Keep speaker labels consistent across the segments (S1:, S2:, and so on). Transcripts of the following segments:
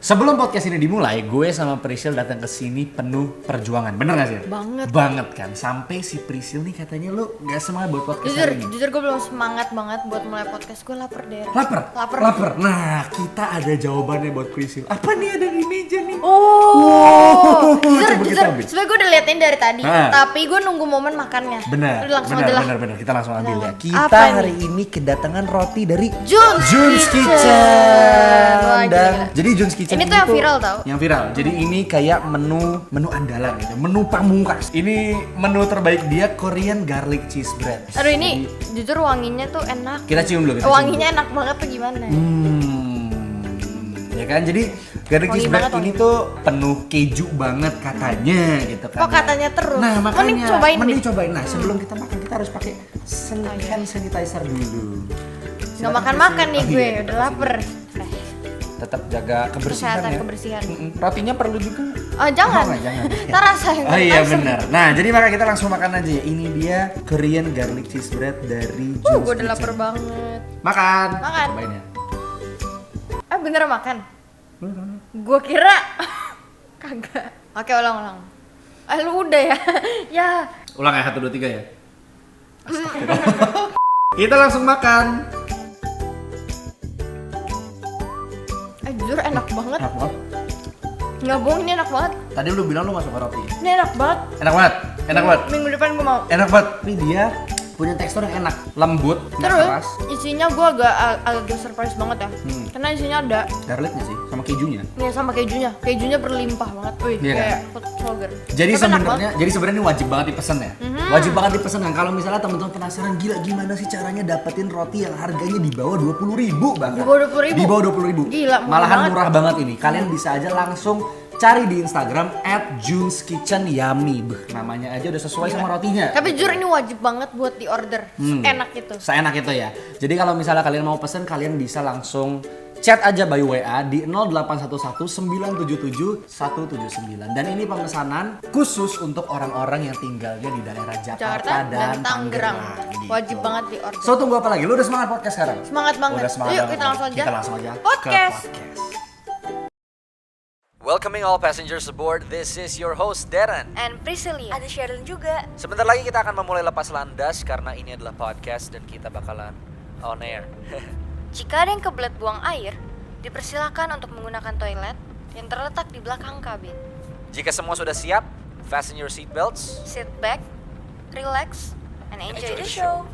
S1: Sebelum podcast ini dimulai, gue sama Prisil datang ke sini penuh perjuangan. Bener gak sih? Banget kan. Sampai si Prisil nih katanya lu gak semangat buat podcast hari ini.
S2: Jujur gue belum semangat banget buat mulai podcast. Gue lapar deh.
S1: Lapar. Nah, kita ada jawabannya buat Prisil. Apa nih ada di meja nih?
S2: Jujur. Sebenernya gue udah liatin dari tadi. Tapi gue nunggu momen makannya.
S1: Bener. Kita langsung ambil ya. Kita hari ini kedatangan roti dari
S2: June's
S1: Kitchen. Dan jadi June's Kitchen
S2: ini tuh yang viral tau.
S1: Yang viral. Jadi ini kayak menu andalan gitu. Menu pamungkas. Ini menu terbaik dia, Korean garlic cheese bread.
S2: Aduh ini jujur wanginya tuh enak.
S1: Kita cium dulu.
S2: Wanginya enak banget tuh gimana?
S1: Ya kan, jadi garlic cheese bread ini tuh penuh keju banget katanya gitu kan.
S2: Kok katanya terus?
S1: Nah makanya
S2: mending
S1: cobain. Nah sebelum kita makan kita harus pakai hand sanitizer dulu.
S2: Nggak makan nih gue, udah lapar.
S1: Tetap jaga kebersihan ya.
S2: Kebersihan.
S1: Rotinya perlu juga.
S2: Oh jangan. Ntar rasain.
S1: Oh iya benar. Nah jadi maka kita langsung makan aja ya. Ini dia Korean garlic cheese bread dari June's Kitchen.
S2: Gue udah lapar banget.
S1: Makan.
S2: Cobain
S1: ya.
S2: Bener makan? Gue kira kagak. Oke ulang. Lu udah ya? Ya.
S1: Ulang ya 1, 2, 3 ya. Kita langsung makan.
S2: Jujur enak banget. Nggak bohong, ini enak banget.
S1: Tadi lu bilang lu gak suka roti.
S2: Ini enak banget.
S1: Enak banget.
S2: Minggu depan gue mau.
S1: Enak banget. Ini dia punya tekstur yang enak, lembut, nggak keras.
S2: Isinya gue agak surprise banget ya. Karena isinya ada
S1: garlicnya sih, sama kejunya.
S2: Iya sama kejunya. Kejunya berlimpah banget. Wih, kayak food vlogger.
S1: Jadi sebenarnya ini wajib banget dipesan ya. Wajib banget dipesan kan. Kalau misalnya teman-teman penasaran gimana sih caranya dapetin roti yang harganya di bawah 20.000 bahkan. Di bawah 20.000.
S2: Gila,
S1: malahan murah banget ini. Kalian bisa aja langsung cari di Instagram @June'sKitchenYummy. Namanya aja udah sesuai sama rotinya.
S2: Tapi jujur ini wajib banget buat di order. Seenak itu
S1: ya. Jadi kalau misalnya kalian mau pesen, kalian bisa langsung chat aja by WA di 0811 977 179. Dan ini pemesanan khusus untuk orang-orang yang tinggalnya di daerah Jakarta dan Tangerang.
S2: Wajib banget di order.
S1: So tunggu apa lagi? Lu udah semangat podcast sekarang?
S2: Semangat banget. Yuk kita langsung aja. Podcast.
S3: Welcoming all passengers aboard, this is your host Darren
S2: And Priscilia.
S4: Ada Sheryl juga.
S3: Sebentar lagi kita akan memulai lepas landas karena ini adalah podcast dan kita bakalan on air.
S2: Jika ada yang kebelet buang air, dipersilakan untuk menggunakan toilet yang terletak di belakang kabin.
S3: Jika semua sudah siap, fasten your seatbelts.
S2: Sit back, relax, and enjoy the show.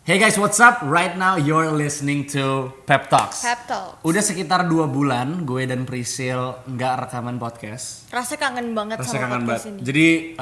S1: Hey guys, what's up? Right now you're listening to Pep Talks. Udah sekitar 2 bulan gue dan Prisil nggak rekaman podcast.
S2: Rasanya kangen banget sama podcast ini.
S1: Jadi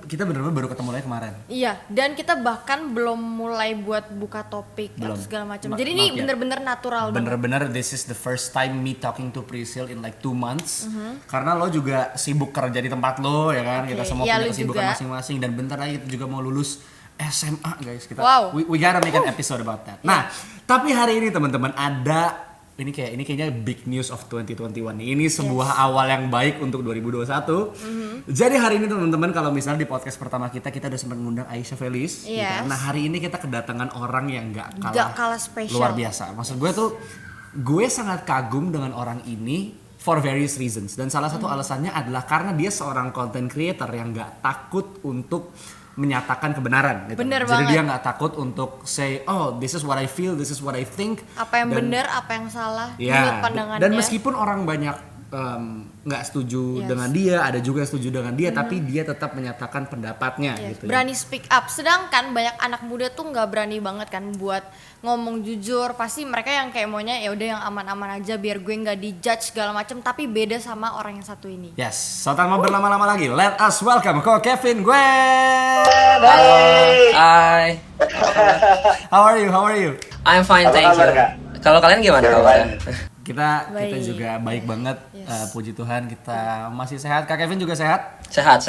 S1: kita benar-benar baru ketemu lagi kemarin.
S2: Iya, dan kita bahkan belum mulai buat buka topik atau segala macam. Jadi ini bener-bener natural banget.
S1: Bener-bener this is the first time me talking to Prisil in like 2 months. Karena lo juga sibuk kerja di tempat lo ya kan. Kita semua punya kesibukan masing-masing dan bentar lagi kita juga mau lulus SMA guys, kita we gotta make an episode about that. Nah, tapi hari ini teman-teman ada ini kayaknya big news of 2021 nih. Ini sebuah awal yang baik untuk 2021. Jadi hari ini teman-teman kalau misalnya di podcast pertama kita udah sempat mengundang Aisyah Felis. Gitu. Nah hari ini kita kedatangan orang yang gak kalah
S2: spesial,
S1: luar biasa. Maksud gue sangat kagum dengan orang ini for various reasons. Dan salah satu alasannya adalah karena dia seorang content creator yang gak takut untuk menyatakan kebenaran gitu. Jadi dia nggak takut untuk say, oh this is what I feel, this is what I think.
S2: Apa yang benar, apa yang salah, menurut pandangannya.
S1: Dan meskipun orang banyak nggak setuju dengan dia, ada juga yang setuju dengan dia, tapi dia tetap menyatakan pendapatnya. Gitu,
S2: berani speak up. Sedangkan banyak anak muda tuh nggak berani banget kan buat ngomong jujur. Pasti mereka yang kayak maunya ya udah yang aman-aman aja biar gue nggak dijudge segala macem. Tapi beda sama orang yang satu ini.
S1: Yes, so tanpa berlama-lama lagi, let us welcome Ko Kevin gue.
S5: Hai.
S1: How are you?
S5: I'm fine, thank you. Kalau kalian gimana kabarnya?
S1: Kita juga baik banget, puji Tuhan kita masih sehat. Kak Kevin juga sehat?
S5: Sehat.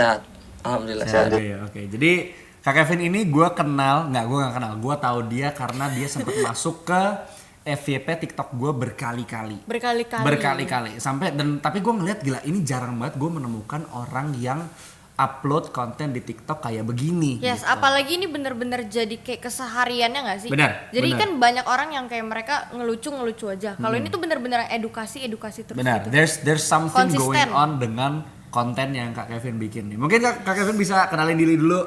S5: Alhamdulillah sehat.
S1: Oke. Jadi Kak Kevin ini gue nggak kenal. Gue tahu dia karena dia sempat masuk ke FYP TikTok gue berkali-kali. Tapi gue ngeliat gila ini jarang banget gue menemukan orang yang upload konten di TikTok kayak begini.
S2: Yes,
S1: gitu.
S2: apalagi ini bener-bener jadi kayak kesehariannya nggak sih?
S1: Benar.
S2: Jadi
S1: benar.
S2: kan banyak orang yang kayak mereka ngelucu aja. Kalau ini tuh bener-bener edukasi terus.
S1: Benar.
S2: Gitu.
S1: There's something
S2: Konsisten.
S1: going on dengan konten yang Kak Kevin bikin nih. Mungkin Kak Kevin bisa kenalin diri dulu.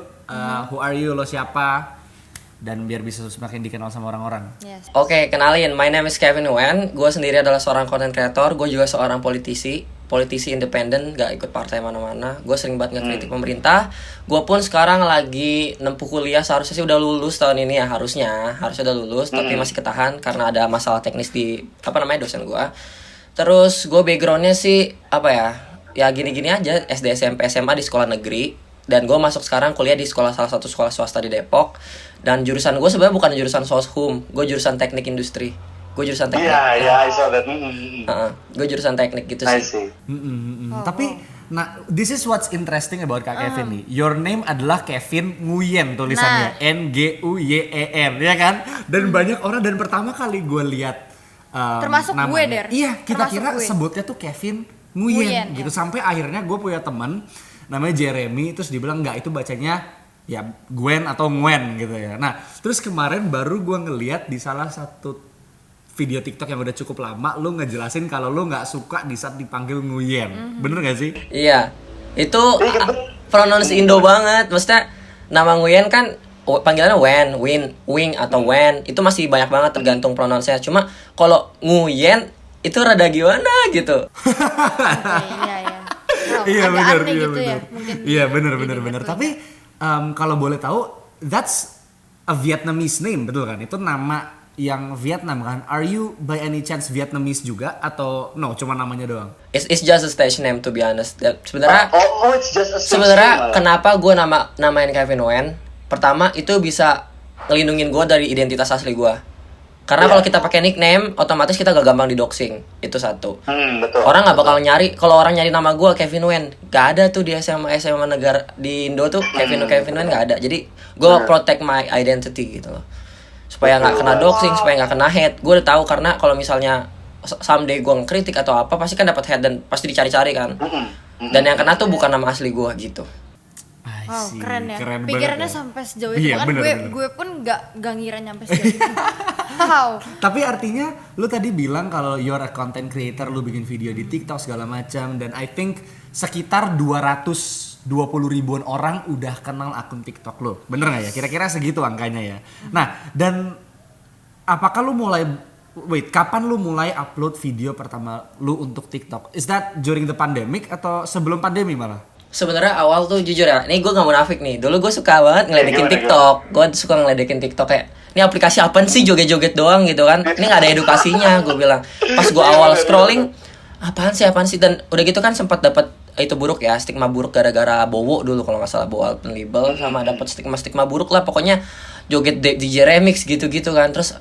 S1: Who are you? Lo siapa? Dan biar bisa semakin dikenal sama orang-orang.
S2: Yes.
S5: Oke, kenalin, my name is Kevin Wen. Gue sendiri adalah seorang content creator. Gue juga seorang politisi independen, gak ikut partai mana-mana. Gue sering banget ngekritik pemerintah. Gue pun sekarang lagi nempuh kuliah, seharusnya sih udah lulus tahun ini ya, harusnya udah lulus, tapi masih ketahan karena ada masalah teknis di dosen gue. Terus gue backgroundnya sih ya gini-gini aja, SD, SMP, SMA di sekolah negeri. Dan gue masuk sekarang kuliah di salah satu sekolah swasta di Depok. Dan jurusan gue sebenarnya bukan jurusan soshum, gue jurusan teknik industri. Gue jurusan teknik.
S4: Iya, I saw that.
S5: Gue jurusan teknik gitu
S4: I
S5: sih.
S4: see.
S1: Tapi, this is what's interesting about Kak Kevin nih. Your name adalah Kevin Nguyen tulisannya, Nguyen, ya kan? Dan banyak orang, dan pertama kali gue lihat
S2: termasuk
S1: namanya,
S2: gue, Der.
S1: iya, kita
S2: Termasuk
S1: kira
S2: gue.
S1: sebutnya tuh Kevin Nguyen gitu.
S2: Ya.
S1: Sampai akhirnya gue punya teman namanya Jeremy, terus dibilang enggak, itu bacanya ya Gwen atau Ngwen gitu ya. Nah, terus kemarin baru gue ngeliat di salah satu video TikTok yang udah cukup lama, lu ngejelasin kalau lu nggak suka di saat dipanggil Nguyen. Bener gak sih?
S5: Iya, itu pronounce Indo banget. Maksudnya nama Nguyen kan panggilannya Wen, Wing atau Wen. Itu masih banyak banget tergantung pronounce-nya. Cuma kalau Nguyen itu rada gimana gitu.
S2: Iya. Oh,
S1: Iya
S2: agak
S1: benar,
S2: aneh
S1: iya
S2: gitu
S1: benar.
S2: ya, mungkin.
S1: Iya benar.
S2: Jadi
S1: Tapi kalau boleh tahu, that's a Vietnamese name, betul kan? Itu nama yang Vietnam kan? Are you by any chance Vietnamese juga atau no, cuma namanya doang?
S5: It's just a stage name to be honest. Sebenarnya
S4: It's just a
S5: sebenarnya kenapa gue namain Kevin Wen? Pertama itu bisa ngelindungin gue dari identitas asli gue. Karena kalau kita pakai nickname, otomatis kita gak gampang didoxing. Itu satu.
S4: Betul.
S5: Orang nggak bakal nyari. Kalau orang nyari nama gue Kevin Wen, gak ada tuh di SMA negara di Indo tuh Kevin Wen gak ada. Jadi gue protect my identity gitu loh, supaya nggak kena doxing, supaya nggak kena hate. Gue udah tahu karena kalau misalnya someday gue ngekritik atau apa, pasti kan dapat hate dan pasti dicari-cari kan. Dan yang kena tuh bukan nama asli gue gitu.
S2: Wow, keren ya.
S1: Keren
S2: Pikirannya
S1: banget ya.
S2: sampai sejauh itu.
S1: Iya,
S2: Bahkan
S1: bener.
S2: gue pun gak ngira nyampe sejauh itu. Wow.
S1: Tapi artinya lu tadi bilang kalau you're a content creator, lu bikin video di TikTok segala macam, dan I think sekitar 220 ribuan orang udah kenal akun TikTok lu. Bener gak ya? Kira-kira segitu angkanya ya. Nah, dan apakah lu kapan lu mulai upload video pertama lu untuk TikTok? Is that during the pandemic atau sebelum pandemi malah?
S5: Sebenarnya awal tuh jujur ya, ini gue gak munafik nih. Dulu gue suka banget ngeledekin TikTok. Gue suka ngeledekin TikTok kayak, ini aplikasi apaan sih, joget-joget doang gitu kan. Ini gak ada edukasinya, gue bilang. Pas gue awal scrolling, apaan sih. Dan udah gitu kan sempat dapat itu buruk ya, stigma buruk gara-gara Bowo dulu kalau nggak salah, Bowo Open Label, sama dapat stigma buruk lah. Pokoknya joget DJ remix gitu-gitu kan. Terus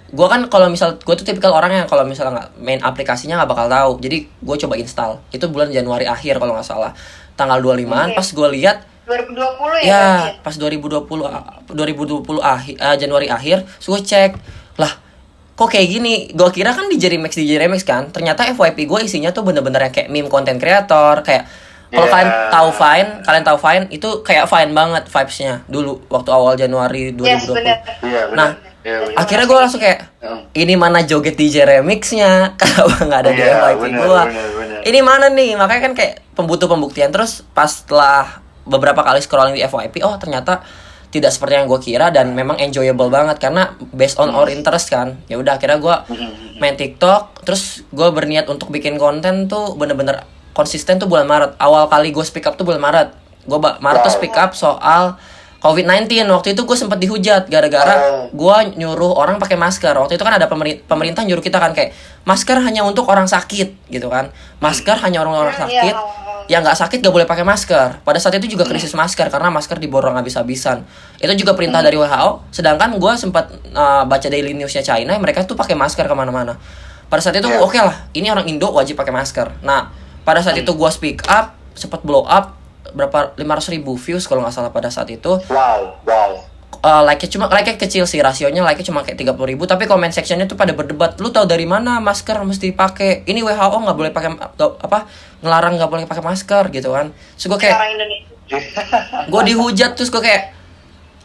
S5: gue kan kalau misal gue tuh tipikal orang yang kalau misalnya nggak main aplikasinya nggak bakal tahu, jadi gue coba install itu bulan Januari akhir kalau nggak salah, tanggal 25-an. Pas gue lihat
S6: 2020
S5: ya pas 2020 akhir Januari akhir, terus gue cek lah kok kayak gini. Gue kira kan DJ remix kan, ternyata FYP gue isinya tuh bener-bener yang kayak meme content creator. Kayak kalau kalian tahu Vine itu kayak Vine banget vibes-nya dulu waktu awal Januari 2020.
S6: Yes, bener.
S5: Nah, akhirnya gue langsung kayak, ini mana joget DJ remixnya? Kenapa nggak ada di FYP gue? Ini mana nih? Makanya kan kayak pembuktian. Terus pas setelah beberapa kali scrolling di FYP, oh ternyata tidak seperti yang gue kira, dan memang enjoyable banget karena based on our interest kan. Ya udah, akhirnya gue main TikTok. Terus gue berniat untuk bikin konten tuh bener-bener konsisten tuh bulan Maret. Awal kali gue speak up tuh bulan Maret. Gue Maret tuh speak up soal COVID-19. Waktu itu gue sempat dihujat gara-gara gue nyuruh orang pakai masker. Waktu itu kan ada pemerintah nyuruh kita kan kayak masker hanya untuk orang sakit gitu kan. Masker hanya orang sakit. Yang nggak sakit gak boleh pakai masker. Pada saat itu juga krisis masker karena masker diborong habis-habisan. Itu juga perintah dari WHO. Sedangkan gue sempat baca daily newsnya China, mereka tuh pakai masker kemana-mana. Pada saat itu oke lah, ini orang Indo wajib pakai masker. Nah, pada saat itu gue speak up, sempat blow up berapa 500.000 views kalau nggak salah pada saat itu.
S4: Wow.
S5: like-nya kecil sih, rasionya like-nya cuma kayak 30.000, tapi comment sectionnya tuh pada berdebat, lu tahu dari mana masker mesti dipakai, ini WHO nggak boleh pakai ngelarang nggak boleh pakai masker gitu kan. Terus gue kayak gue dihujat, terus gue kayak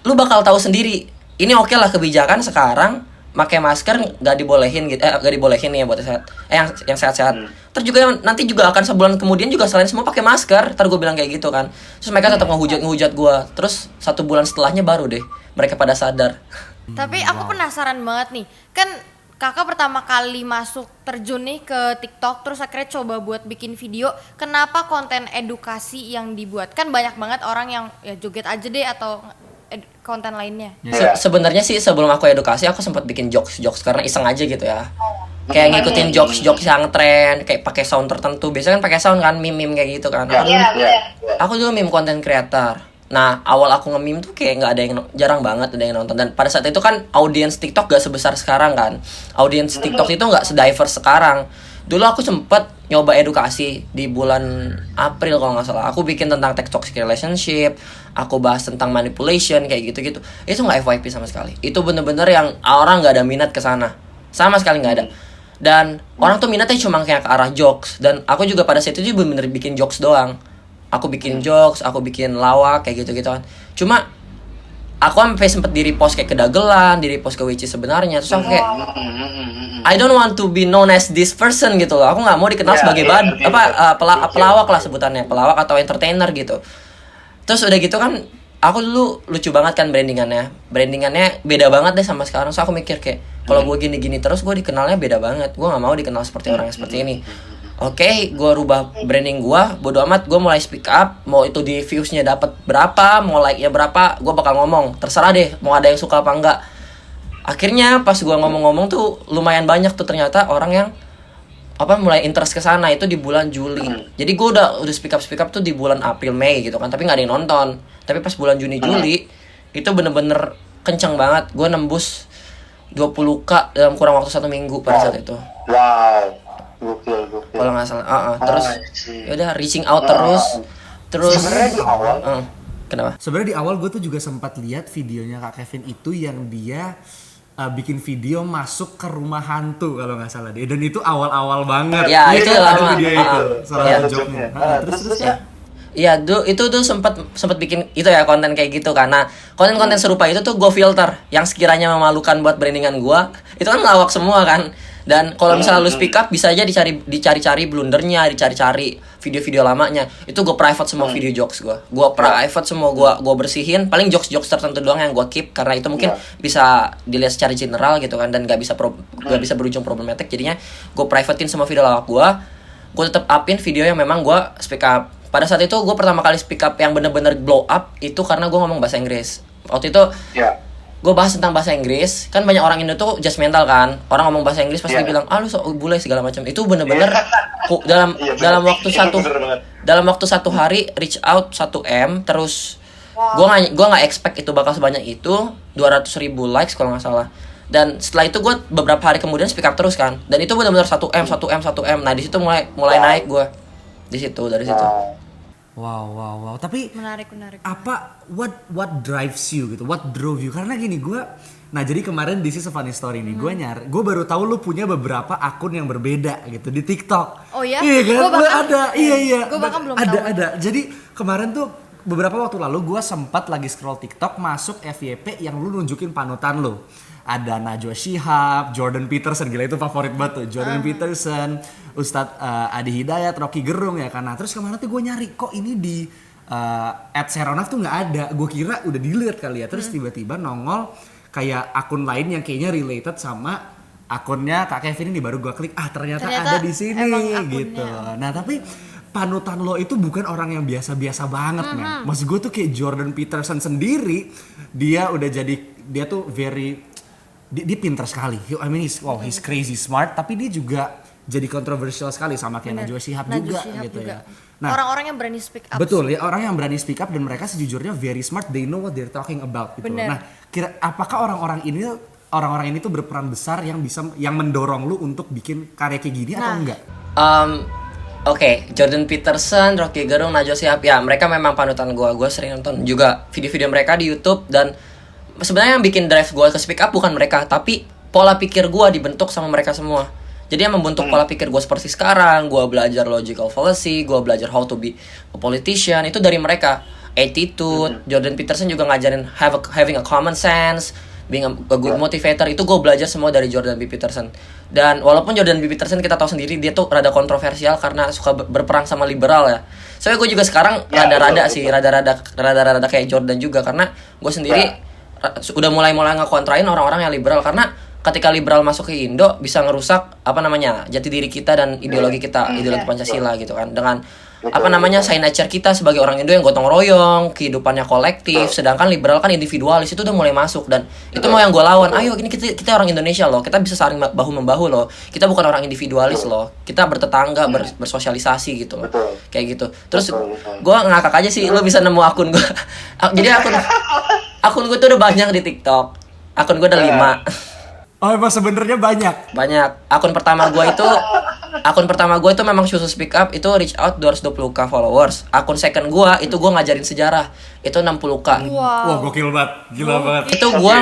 S5: lu bakal tahu sendiri, ini oke lah kebijakan sekarang pakai masker nggak dibolehin gitu, nggak dibolehin nih ya buat sehat, yang sehat-sehat. Terus juga nanti juga akan sebulan kemudian juga selain semua pakai masker, ntar gue bilang kayak gitu kan. Terus mereka tetap ngehujat gue. Terus 1 bulan setelahnya baru deh mereka pada sadar.
S2: Tapi aku penasaran banget nih, kan kakak pertama kali masuk terjun nih ke TikTok, terus akhirnya coba buat bikin video. Kenapa konten edukasi yang dibuat? Kan banyak banget orang yang ya joget aja deh atau konten lainnya.
S5: Sebenarnya sih sebelum aku edukasi aku sempat bikin jokes karena iseng aja gitu ya. Kayak ngikutin jokes yang tren, kayak pakai sound tertentu. Biasanya kan pakai sound kan, meme kayak gitu kan. Aku dulu meme content creator. Nah, awal aku nge-meme tuh kayak nggak ada yang, jarang banget ada yang nonton. Dan pada saat itu kan audiens TikTok gak sebesar sekarang kan. Audiens TikTok itu nggak se-diverse sekarang. Dulu aku sempet nyoba edukasi di bulan April kalau nggak salah. Aku bikin tentang toxic relationship, aku bahas tentang manipulation kayak gitu-gitu. Itu nggak FYP sama sekali. Itu bener-bener yang orang nggak ada minat ke sana, sama sekali nggak ada. Dan orang tuh minatnya cuma kayak ke arah jokes. Dan aku juga pada saat itu bener-bener bikin jokes doang. Aku bikin jokes, aku bikin lawak kayak gitu-gitu kan. Cuma aku sampai sempet di-repost kayak ke dagelan, di-repost ke Wici sebenarnya. Terus aku kayak I don't want to be known as this person gitu loh. Aku nggak mau dikenal sebagai pelawak lah sebutannya, pelawak atau entertainer gitu. Terus udah gitu kan, aku dulu lucu banget kan brandingannya beda banget deh sama sekarang. So aku mikir kayak kalau gue gini-gini terus gue dikenalnya beda banget. Gue nggak mau dikenal seperti orang yang seperti ini. Oke, gue rubah branding gue, bodo amat, gue mulai speak up. Mau itu di views-nya dapat berapa, mau like-nya berapa, gue bakal ngomong. Terserah deh, mau ada yang suka apa enggak. Akhirnya pas gue ngomong-ngomong tuh lumayan banyak tuh ternyata orang yang mulai interest ke sana itu di bulan Juli. Jadi gue udah speak up tuh di bulan April Mei gitu kan, tapi nggak ada yang nonton. Tapi pas bulan Juni Juli itu bener-bener kenceng banget. Gue nembus 20K dalam kurang waktu 1 minggu pada saat itu.
S4: Wow. Gokil.
S5: Kalau nggak salah, terus ya udah reaching out terus.
S4: Sebenarnya di awal.
S5: Kenapa?
S1: Sebenarnya di awal gue tuh juga sempat lihat videonya Kak Kevin itu yang dia bikin video masuk ke rumah hantu kalau nggak salah deh. Dan itu awal-awal banget.
S5: Ya, itu
S1: ada
S5: lama.
S1: video itu. Salah joknya. Terus ya.
S5: Iya, itu tuh sempat bikin itu ya konten kayak gitu karena konten-konten serupa itu tuh gue filter yang sekiranya memalukan buat brandingan gue. Itu kan lawak semua kan. Dan kalau misalnya lu speak up bisa aja dicari-cari blundernya, dicari-cari video-video lamanya. Itu gue private semua video jokes gue. Gue private semua, gue bersihin. Paling jokes tertentu doang yang gue keep karena itu mungkin bisa dilihat secara general gitu kan dan gak bisa berujung problematik. Jadinya gue privatein semua video lawak gue. Gue tetap upin video yang memang gue speak up. Pada saat itu gue pertama kali speak up yang bener-bener blow up itu karena gue ngomong bahasa Inggris. Waktu itu gue bahas tentang bahasa Inggris, kan banyak orang Indo tuh judgmental kan. Orang ngomong bahasa Inggris pasti bilang, "Ah lu sok bule segala macam." Itu bener-bener dalam waktu 1 hari reach out 1M, terus gue nggak expect itu bakal sebanyak itu, 200.000 likes kalau nggak salah. Dan setelah itu gue beberapa hari kemudian speak up terus kan. Dan itu benar-benar 1M. Nah, di situ mulai naik gue. Dari situ.
S1: Wow. Tapi
S2: menarik.
S1: apa what drives you gitu? What drove you? Karena gini jadi kemarin di This is a Funny Story nih, gue baru tahu lu punya beberapa akun yang berbeda gitu di TikTok.
S2: Oh ya?
S1: Iya kan? Gue ada. Iya.
S2: Gue bahkan belum tahu.
S1: Ada. Jadi kemarin tuh beberapa waktu lalu gue sempat lagi scroll TikTok masuk FYP yang lu nunjukin panutan lu. Ada Najwa Shihab, Jordan Peterson, gila itu favorit banget tuh. Jordan Peterson, Ustadz Adi Hidayat, Rocky Gerung ya kan. Nah terus kemana tuh gue nyari, kok ini di @seronaf tuh nggak ada. Gue kira udah delete kali ya. Terus tiba-tiba nongol kayak akun lain yang kayaknya related sama akunnya Kak Kevin ini. Baru gue klik, ternyata ada di sini gitu. Nah tapi panutan lo itu bukan orang yang biasa-biasa banget men. Maksud gue tuh kayak Jordan Peterson sendiri, dia tuh dia pintar sekali. I mean he's crazy smart, tapi dia juga jadi kontroversial sekali sama kayak Najwa Shihab juga gitu ya. Nah,
S2: orang-orang yang berani speak up.
S1: Betul, ya orang yang berani speak up dan mereka sejujurnya very smart, they know what they're talking about gitu.
S2: Bener.
S1: Nah, apakah orang-orang ini tuh berperan besar yang mendorong lu untuk bikin karya kayak gini atau enggak?
S5: Oke, Jordan Peterson, Rocky Gerung, Najwa Shihab ya, mereka memang panutan gue sering nonton juga video-video mereka di YouTube dan sebenarnya yang bikin drive gue ke speak up bukan mereka, tapi pola pikir gue dibentuk sama mereka semua. Jadi yang membentuk pola pikir gue seperti sekarang, gue belajar logical fallacy, gue belajar how to be a politician, itu dari mereka. Attitude, Jordan Peterson juga ngajarin having a common sense, being a good motivator, itu gue belajar semua dari Jordan B. Peterson. Dan walaupun Jordan B. Peterson kita tahu sendiri dia tuh rada kontroversial karena suka berperang sama liberal ya. Soalnya gue juga sekarang rada-rada kayak Jordan juga, karena gue sendiri udah mulai ngekontrain orang-orang yang liberal, karena ketika liberal masuk ke Indo bisa ngerusak jati diri kita dan ideologi kita, ideologi Pancasila gitu kan, dengan sign nature kita sebagai orang Indo yang gotong royong, kehidupannya kolektif, sedangkan liberal kan individualis, itu udah mulai masuk. Dan itu mau yang gue lawan. Ayo, ini kita orang Indonesia loh, kita bisa saling bahu membahu loh, kita bukan orang individualis loh, kita bertetangga, bersosialisasi gitu loh, kayak gitu. Terus gue ngakak aja sih, lo bisa nemu akun gue. Jadi akun gue tuh udah banyak di TikTok, akun gue ada 5.
S1: Oh, emang sebenarnya banyak.
S5: Akun pertama gue itu memang khusus speak up, itu reach out 220k followers. Akun second gue itu gue ngajarin sejarah, itu 60k.
S1: Wah, gokil banget, gila banget.
S5: Itu gue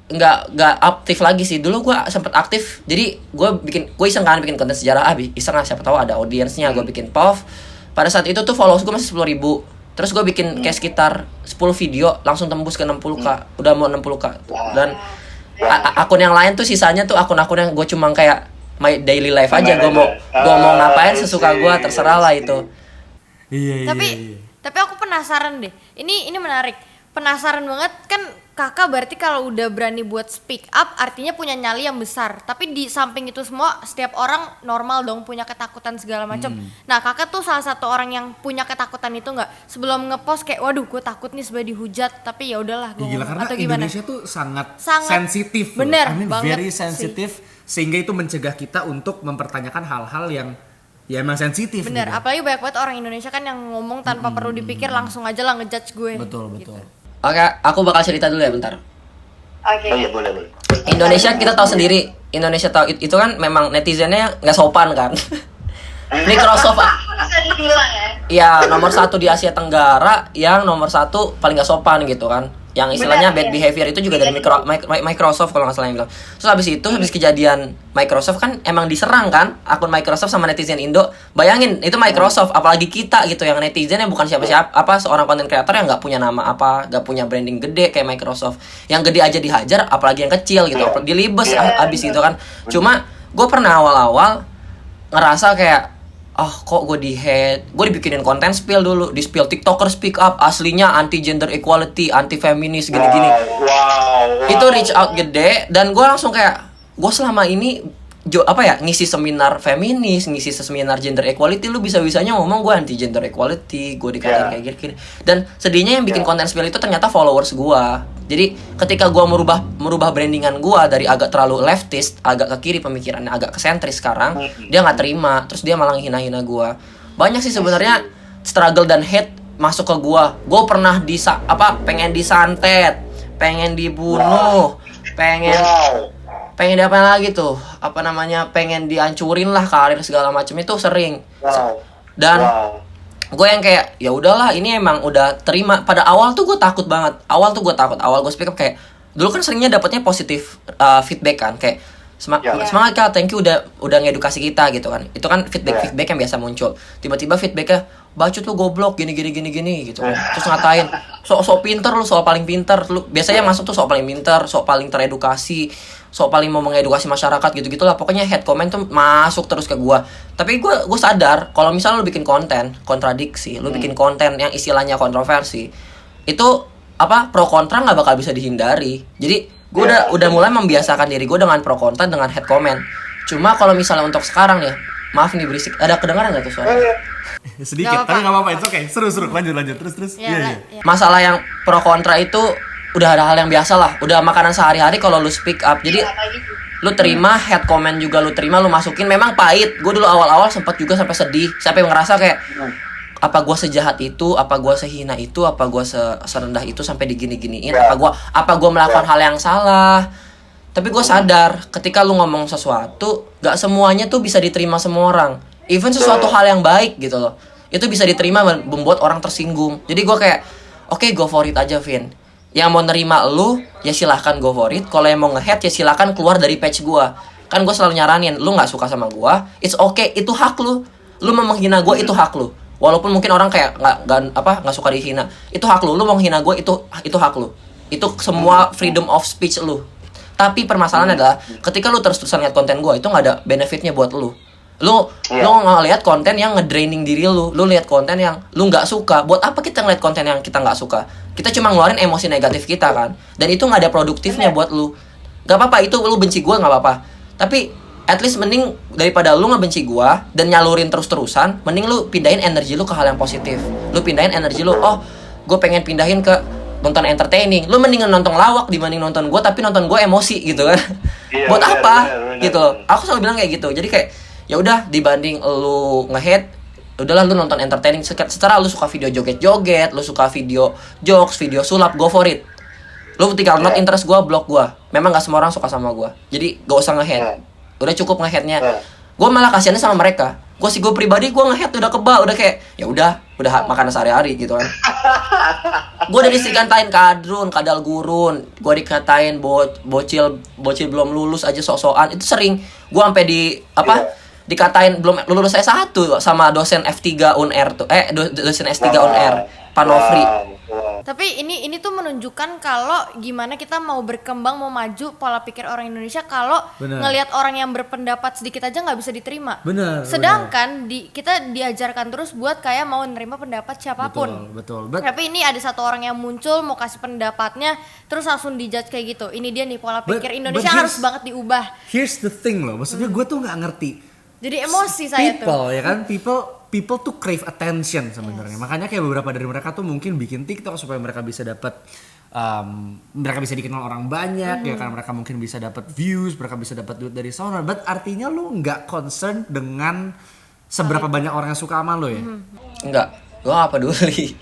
S5: nggak aktif lagi sih. Dulu gue sempet aktif, jadi gue iseng bikin konten sejarah, iseng siapa tahu ada audiensnya, gue bikin POV. Pada saat itu tuh followers gue masih 10.000. Terus gue bikin kayak sekitar 10 video langsung tembus ke 60k, udah mau 60k. Dan akun yang lain tuh sisanya tuh akun-akun yang gue cuma kayak my daily life aja, gue mau ngapain sesuka gue, terserah lah itu.
S1: Iya.
S2: Tapi aku penasaran deh, ini menarik, penasaran banget kan. Kakak berarti kalau udah berani buat speak up artinya punya nyali yang besar. Tapi di samping itu semua setiap orang normal dong punya ketakutan segala macam. Nah, kakak tuh salah satu orang yang punya ketakutan itu nggak? Sebelum ngepost kayak waduh gue takut nih sebagai dihujat, tapi ya udahlah gue
S1: gila, karena
S2: atau gimana?
S1: Indonesia tuh sangat sensitif.
S2: Bener banget,
S1: very sensitif, sehingga itu mencegah kita untuk mempertanyakan hal-hal yang ya emang sensitif.
S2: Bener,
S1: gitu.
S2: Apalagi banyak banget orang Indonesia kan yang ngomong tanpa perlu dipikir, langsung aja lah ngejudge gue.
S1: Betul.
S2: Gitu.
S5: Oke, aku bakal cerita dulu ya bentar.
S4: Oh iya, boleh.
S5: Indonesia kita tahu sendiri, Indonesia tahu itu kan memang netizennya nggak sopan kan. Microsoft
S6: bisa dibilang ya.
S5: ya nomor 1 di Asia Tenggara, yang nomor 1 paling nggak sopan gitu kan, yang istilahnya bad behavior itu juga dari Microsoft kalau nggak salah yang bilang. Terus habis kejadian Microsoft kan emang diserang kan akun Microsoft sama netizen Indo. Bayangin itu Microsoft, apalagi kita gitu yang netizen yang bukan siapa-siapa, seorang content creator yang nggak punya nama nggak punya branding gede kayak Microsoft, yang gede aja dihajar, apalagi yang kecil gitu, dilibes abis gitu kan. Cuma gue pernah awal-awal ngerasa kayak kok gue gue dibikinin konten spill dulu, di spill TikToker speak up, aslinya anti gender equality, anti feminis gini-gini. Itu reach out gede, dan gue langsung kayak gue selama ini ngisi seminar feminis, ngisi seminar gender equality, lu bisa-bisanya ngomong gue anti gender equality, gue dikatain kayak gini. Dan sedihnya yang bikin konten spill itu ternyata followers gue. Jadi ketika gue merubah brandingan gue dari agak terlalu leftist, agak ke kiri pemikirannya, agak ke sentris sekarang, dia nggak terima, terus dia malah hina-hina gue. Banyak sih sebenarnya struggle dan hate masuk ke gue. Gue pernah pengen disantet, pengen dibunuh, pengen apa lagi tuh, pengen dihancurin lah karir segala macam, itu sering. Dan gue yang kayak ya udahlah, ini emang udah terima. Pada awal tuh gue takut banget. Awal gue speak up kayak dulu kan seringnya dapatnya positif feedback kan, kayak semangat Kak, thank you udah ngedukasi kita gitu kan. Itu kan feedback yang biasa muncul. Tiba-tiba feedbacknya bacot lu goblok gini gitu kan. Terus ngatain sok pinter lu, soal paling pinter lu. Biasanya masuk tuh sok paling pinter, sok paling teredukasi, sok paling mau mengedukasi masyarakat gitu lah. Pokoknya head comment tuh masuk terus ke gua. Tapi gue sadar kalau misalnya lu bikin konten kontradiksi, lu bikin konten yang istilahnya kontroversi, itu pro kontra nggak bakal bisa dihindari. Jadi gue udah mulai membiasakan diri gue dengan pro kontra, dengan head comment. Cuma kalau misalnya untuk sekarang ya, maaf nih berisik, ada kedengaran nggak tuh suara?
S1: Sedikit, tapi nggak apa-apa, itu oke. Seru, lanjut terus. Iya.
S5: Masalah yang pro kontra itu udah ada hal yang biasa lah, udah makanan sehari-hari kalau lu speak up. Jadi lu terima head comment juga, lu terima, lu masukin. Memang pahit, gue dulu awal-awal sempat juga sampai sedih, sampai ngerasa kayak apa gue sejahat itu, apa gue sehina itu, apa gue serendah itu sampai digini-giniin, apa gue melakukan hal yang salah. Tapi gue sadar ketika lu ngomong sesuatu, gak semuanya tuh bisa diterima semua orang. Even sesuatu hal yang baik gitu loh, itu bisa diterima, membuat orang tersinggung. Jadi gue kayak oke, go for it aja, Vin. Yang mau nerima lu ya silahkan go for it. Kalau yang mau nge-hate ya silahkan keluar dari page gue. Kan gue selalu nyaranin, lu nggak suka sama gue, it's okay, itu hak lu. Lu mau menghina gue itu hak lu. Walaupun mungkin orang kayak nggak suka dihina, itu hak lu. Lu mau menghina gue itu hak lu. Itu semua freedom of speech lu. Tapi permasalahannya adalah ketika lu terus-terusan lihat konten gue, itu nggak ada benefitnya buat lu. Lu ngeliat konten yang ngedraining diri lu lihat konten yang lu nggak suka. Buat apa kita ngeliat konten yang kita nggak suka? Kita cuma ngeluarin emosi negatif kita kan, dan itu nggak ada produktifnya buat lu. Gak apa-apa itu lu benci gue nggak apa-apa, tapi at least mending daripada lu ngebenci gue dan nyalurin terus-terusan, mending lu pindahin energi lu ke hal yang positif. Lu pindahin energi lu, oh gue pengen pindahin ke nonton entertaining. Lu mendingan nonton lawak dibanding nonton gue, tapi nonton gue emosi gitu kan. Buat apa gitu. Aku selalu bilang kayak gitu. Jadi kayak ya udah, dibanding lu nge-hate, udahlah lu nonton entertaining. Secara lu suka video joget-joget, lu suka video jokes, video sulap, go for it. Lu tinggal not interest gua, block gua. Memang gak semua orang suka sama gua, jadi gak usah nge-hate. Udah cukup nge-hate-nya. Gua malah kasihannya sama mereka. Gue pribadi gua nge-hate udah kebal, udah kayak ya udah makan sehari-hari gitu kan. Gua udah dikatain kadrun, kadal gurun, gua dikatain bocil belum lulus aja sok-sokan. Itu sering. Gua sampai dikatain belum lulus S1 sama dosen F3 UNR tuh. Dosen S3 UNR, Pak Nofri.
S2: Tapi ini tuh menunjukkan kalau gimana kita mau berkembang, mau maju pola pikir orang Indonesia kalau ngelihat orang yang berpendapat sedikit aja nggak bisa diterima. Sedangkan kita diajarkan terus buat kayak mau nerima pendapat siapapun.
S1: Betul.
S2: Tapi ini ada satu orang yang muncul mau kasih pendapatnya terus langsung dijudge kayak gitu. Ini dia nih pola pikir Indonesia harus banget diubah.
S1: Here's the thing loh, maksudnya gue tuh nggak ngerti.
S2: Jadi emosi saya tuh.
S1: People ya kan, people tuh crave attention sebenarnya. Makanya kayak beberapa dari mereka tuh mungkin bikin TikTok supaya mereka bisa dapat mereka bisa dikenal orang banyak ya kan, mereka mungkin bisa dapat views, mereka bisa dapat duit dari sana. But artinya lu nggak concern dengan seberapa banyak orang yang suka sama lo ya?
S5: Enggak, gua gak peduli.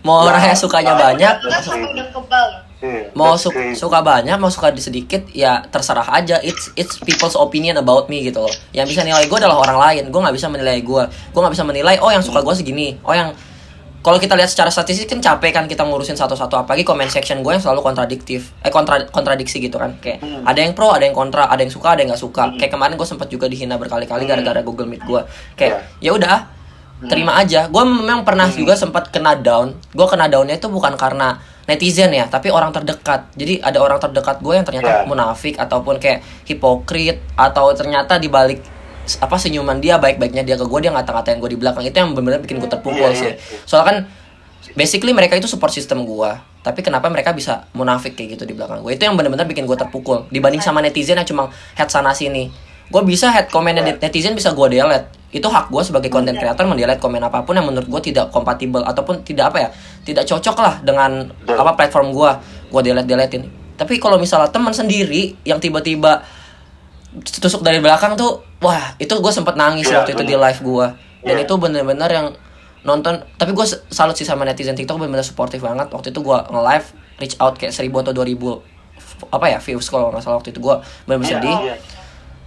S5: Mau orang yang sukanya banyak, mau suka banyak, mau suka sedikit, ya terserah aja. It's people's opinion about me gitu loh. Yang bisa nilai gue adalah orang lain. Gue nggak bisa menilai gue. Gue nggak bisa menilai. Oh yang suka gue segini. Oh yang kalau kita lihat secara statistik kan capek kan kita ngurusin satu-satu. Apalagi comment section gue yang selalu kontradiktif. Kontradiksi gitu kan. Kayak ada yang pro, ada yang kontra, ada yang suka, ada yang nggak suka. Kayak kemarin gue sempat juga dihina berkali-kali gara-gara Google Meet gue. Kayak ya udah, terima aja. Gue memang pernah juga sempat kena down. Gue kena downnya itu bukan karena netizen ya, tapi orang terdekat. Jadi ada orang terdekat gue yang ternyata munafik ataupun kayak hipokrit, atau ternyata dibalik senyuman dia, baik-baiknya dia ke gue, dia ngata-ngatain gue di belakang. Itu yang benar-benar bikin gue terpukul sih. Soalnya kan basically mereka itu support system gue, tapi kenapa mereka bisa munafik kayak gitu di belakang gue? Itu yang benar-benar bikin gue terpukul dibanding sama netizen yang cuma head sana sini. Gue bisa head komen netizen, bisa gue delete. Itu hak gue sebagai content creator mendelete komen apapun yang menurut gue tidak kompatibel ataupun tidak tidak cocok lah dengan platform gue deletin. Tapi kalau misalnya teman sendiri yang tiba-tiba tusuk dari belakang tuh, wah itu gue sempet nangis waktu itu di live gue. Dan itu bener-bener yang nonton. Tapi gue salut sih sama netizen TikTok, bener-bener supportive banget. Waktu itu gue nge-live reach out kayak 1.000 atau 2.000 views kalau nggak salah. Waktu itu gue bener-bener sedih.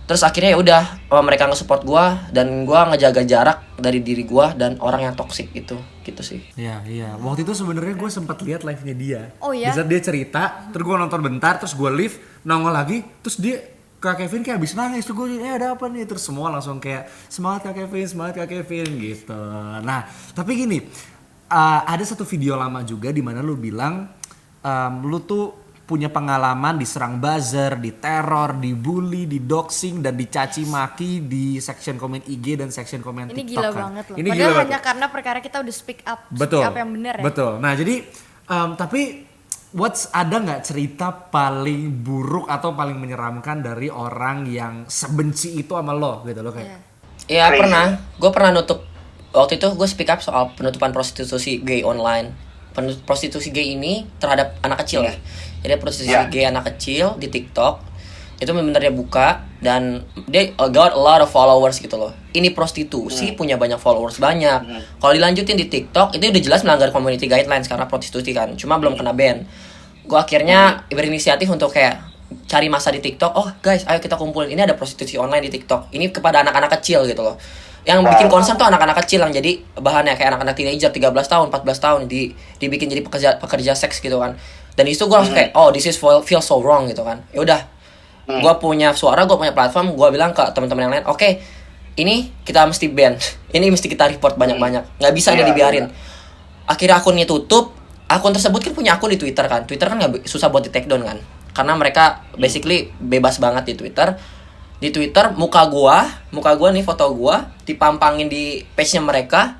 S5: Terus akhirnya ya udah mereka nge-support gue, dan gue ngejaga jarak dari diri gue dan orang yang toksik itu gitu sih.
S1: Iya. Waktu itu sebenarnya gue sempat lihat live-nya dia.
S2: Oh iya.
S1: Bisa dia cerita, terus gue nonton bentar, terus gue leave, nongol lagi, terus dia Kak Kevin kayak habis nangis. Terus gue ada apa nih? Terus semua langsung kayak semangat Kak Kevin gitu. Nah, tapi gini, ada satu video lama juga di mana lu bilang lu tuh punya pengalaman diserang buzzer, diteror, dibully, didoxing, dan dicaci maki di section komen IG dan section komen TikTok.
S2: Ini gila
S1: kan?
S2: banget loh.
S1: Ini
S2: padahal
S1: gila
S2: hanya karena perkara kita udah speak up yang bener ya.
S1: Betul. Nah jadi tapi ada nggak cerita paling buruk atau paling menyeramkan dari orang yang sebenci itu sama lo gitu lo kayak?
S5: Iya pernah. Gue pernah nutup. Waktu itu gue speak up soal penutupan prostitusi gay online. Prostitusi gay ini terhadap anak kecil ya. Jadi prostitusi gay anak kecil di TikTok itu benar-benar dia buka, dan dia got a lot of followers gitu loh. Ini prostitusi punya banyak followers banyak. Kalau dilanjutin di TikTok itu udah jelas melanggar community guidelines karena prostitusi kan. Cuma belum kena ban. Gue akhirnya berinisiatif untuk kayak cari masa di TikTok. Oh guys, ayo kita kumpulin. Ini ada prostitusi online di TikTok. Ini kepada anak-anak kecil gitu loh. Yang bikin concern tuh anak-anak kecil yang jadi bahannya kayak anak-anak teenager 13 tahun, 14 tahun dibikin jadi pekerja seks gitu kan. Dan di situ gue langsung kayak, oh this is feel so wrong gitu kan. Ya udah, gue punya suara, gue punya platform, gue bilang ke teman-teman yang lain, oke, ini kita mesti ban, ini mesti kita report banyak-banyak, nggak bisa dia dibiarin. Akhirnya akunnya tutup. Akun tersebut kan punya akun di Twitter kan. Twitter kan nggak susah buat di take down kan, karena mereka basically bebas banget di Twitter. Di Twitter muka gua nih, foto gua dipampangin di page-nya mereka.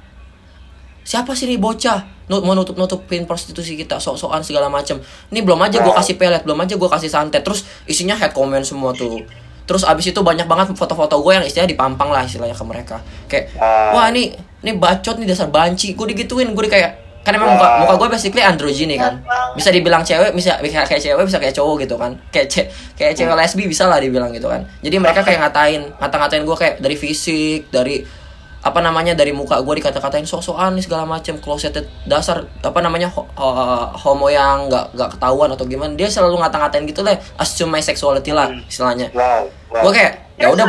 S5: Siapa sih nih bocah mau nutupin prostitusi kita, sok-sokan segala macem. Ini belum aja gua kasih pelet, belum aja gua kasih santet. Terus isinya head comment semua tuh. Terus abis itu banyak banget foto-foto gue yang istilahnya dipampang lah istilahnya ke mereka. Kayak wah ini bacot nih, dasar banci. Gue digituin, gue kayak, kan emang muka gue basically androgyny kan. Bisa dibilang cewek, bisa kayak cewek, bisa kayak cowok gitu kan. Kayak cewek lesbi bisa lah dibilang gitu kan. Jadi mereka kayak ngata-ngatain gue kayak dari fisik, dari dari muka gue dikata-katain sok-sokan nih segala macam, closeted, dasar homo yang nggak ketahuan atau gimana. Dia selalu ngata-ngatain gitu lah, assume my sexuality lah istilahnya. Gue kayak ya udah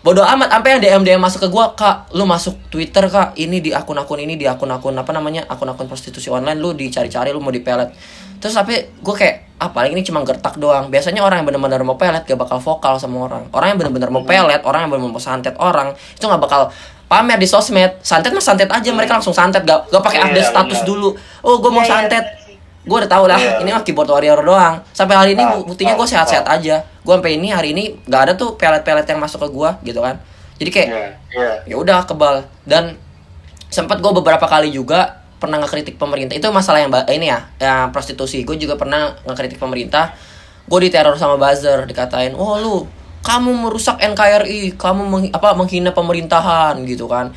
S5: bodo amat. Sampai yang DM masuk ke gue, kak lu masuk Twitter kak, ini di akun-akun ini, di akun-akun akun-akun prostitusi online, lu dicari-cari, lu mau dipelet. Terus tapi gue kayak paling ini cuma gertak doang. Biasanya orang yang benar-benar mau pelet gak bakal vokal sama orang. Orang yang benar-benar mau pelet, orang yang benar-benar mau santet orang, itu gak bakal pamer di sosmed. Santet mah santet aja, mereka langsung santet, gak pakai update status dulu. Oh gue mau santet, gue udah tahu lah ini mah keyboard warrior doang. Sampai hari ini buktinya gue sehat-sehat aja. Gue sampai hari ini gak ada tuh pelet-pelet yang masuk ke gue gitu kan. Jadi kayak ya udah kebal. Dan sempat gue beberapa kali juga pernah ngekritik pemerintah. Itu masalah yang yang prostitusi. Gue juga pernah ngekritik pemerintah. Gue diteror sama buzzer, dikatain, oh lu kamu merusak NKRI, kamu menghina pemerintahan gitu kan.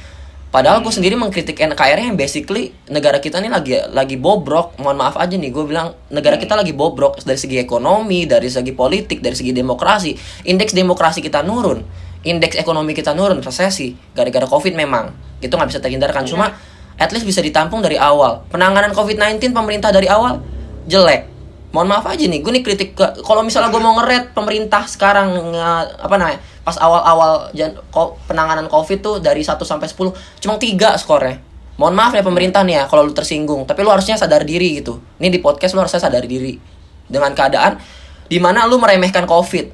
S5: Padahal gue sendiri mengkritik NKRI yang basically negara kita ini lagi bobrok. Mohon maaf aja nih, gue bilang negara kita lagi bobrok dari segi ekonomi, dari segi politik, dari segi demokrasi. Indeks demokrasi kita nurun, indeks ekonomi kita nurun, resesi gara-gara COVID memang. Itu nggak bisa terhindarkan. Cuma at least bisa ditampung dari awal. Penanganan COVID-19 pemerintah dari awal jelek. Mohon maaf aja nih, gue nih kritik kalau misalnya gue mau ngeret pemerintah sekarang pas awal-awal penanganan COVID tuh dari 1 sampai 10 cuma 3 skornya. Mohon maaf ya pemerintah nih ya kalau lu tersinggung, tapi lu harusnya sadar diri gitu. Ini di podcast lu harusnya sadar diri dengan keadaan di mana lu meremehkan COVID.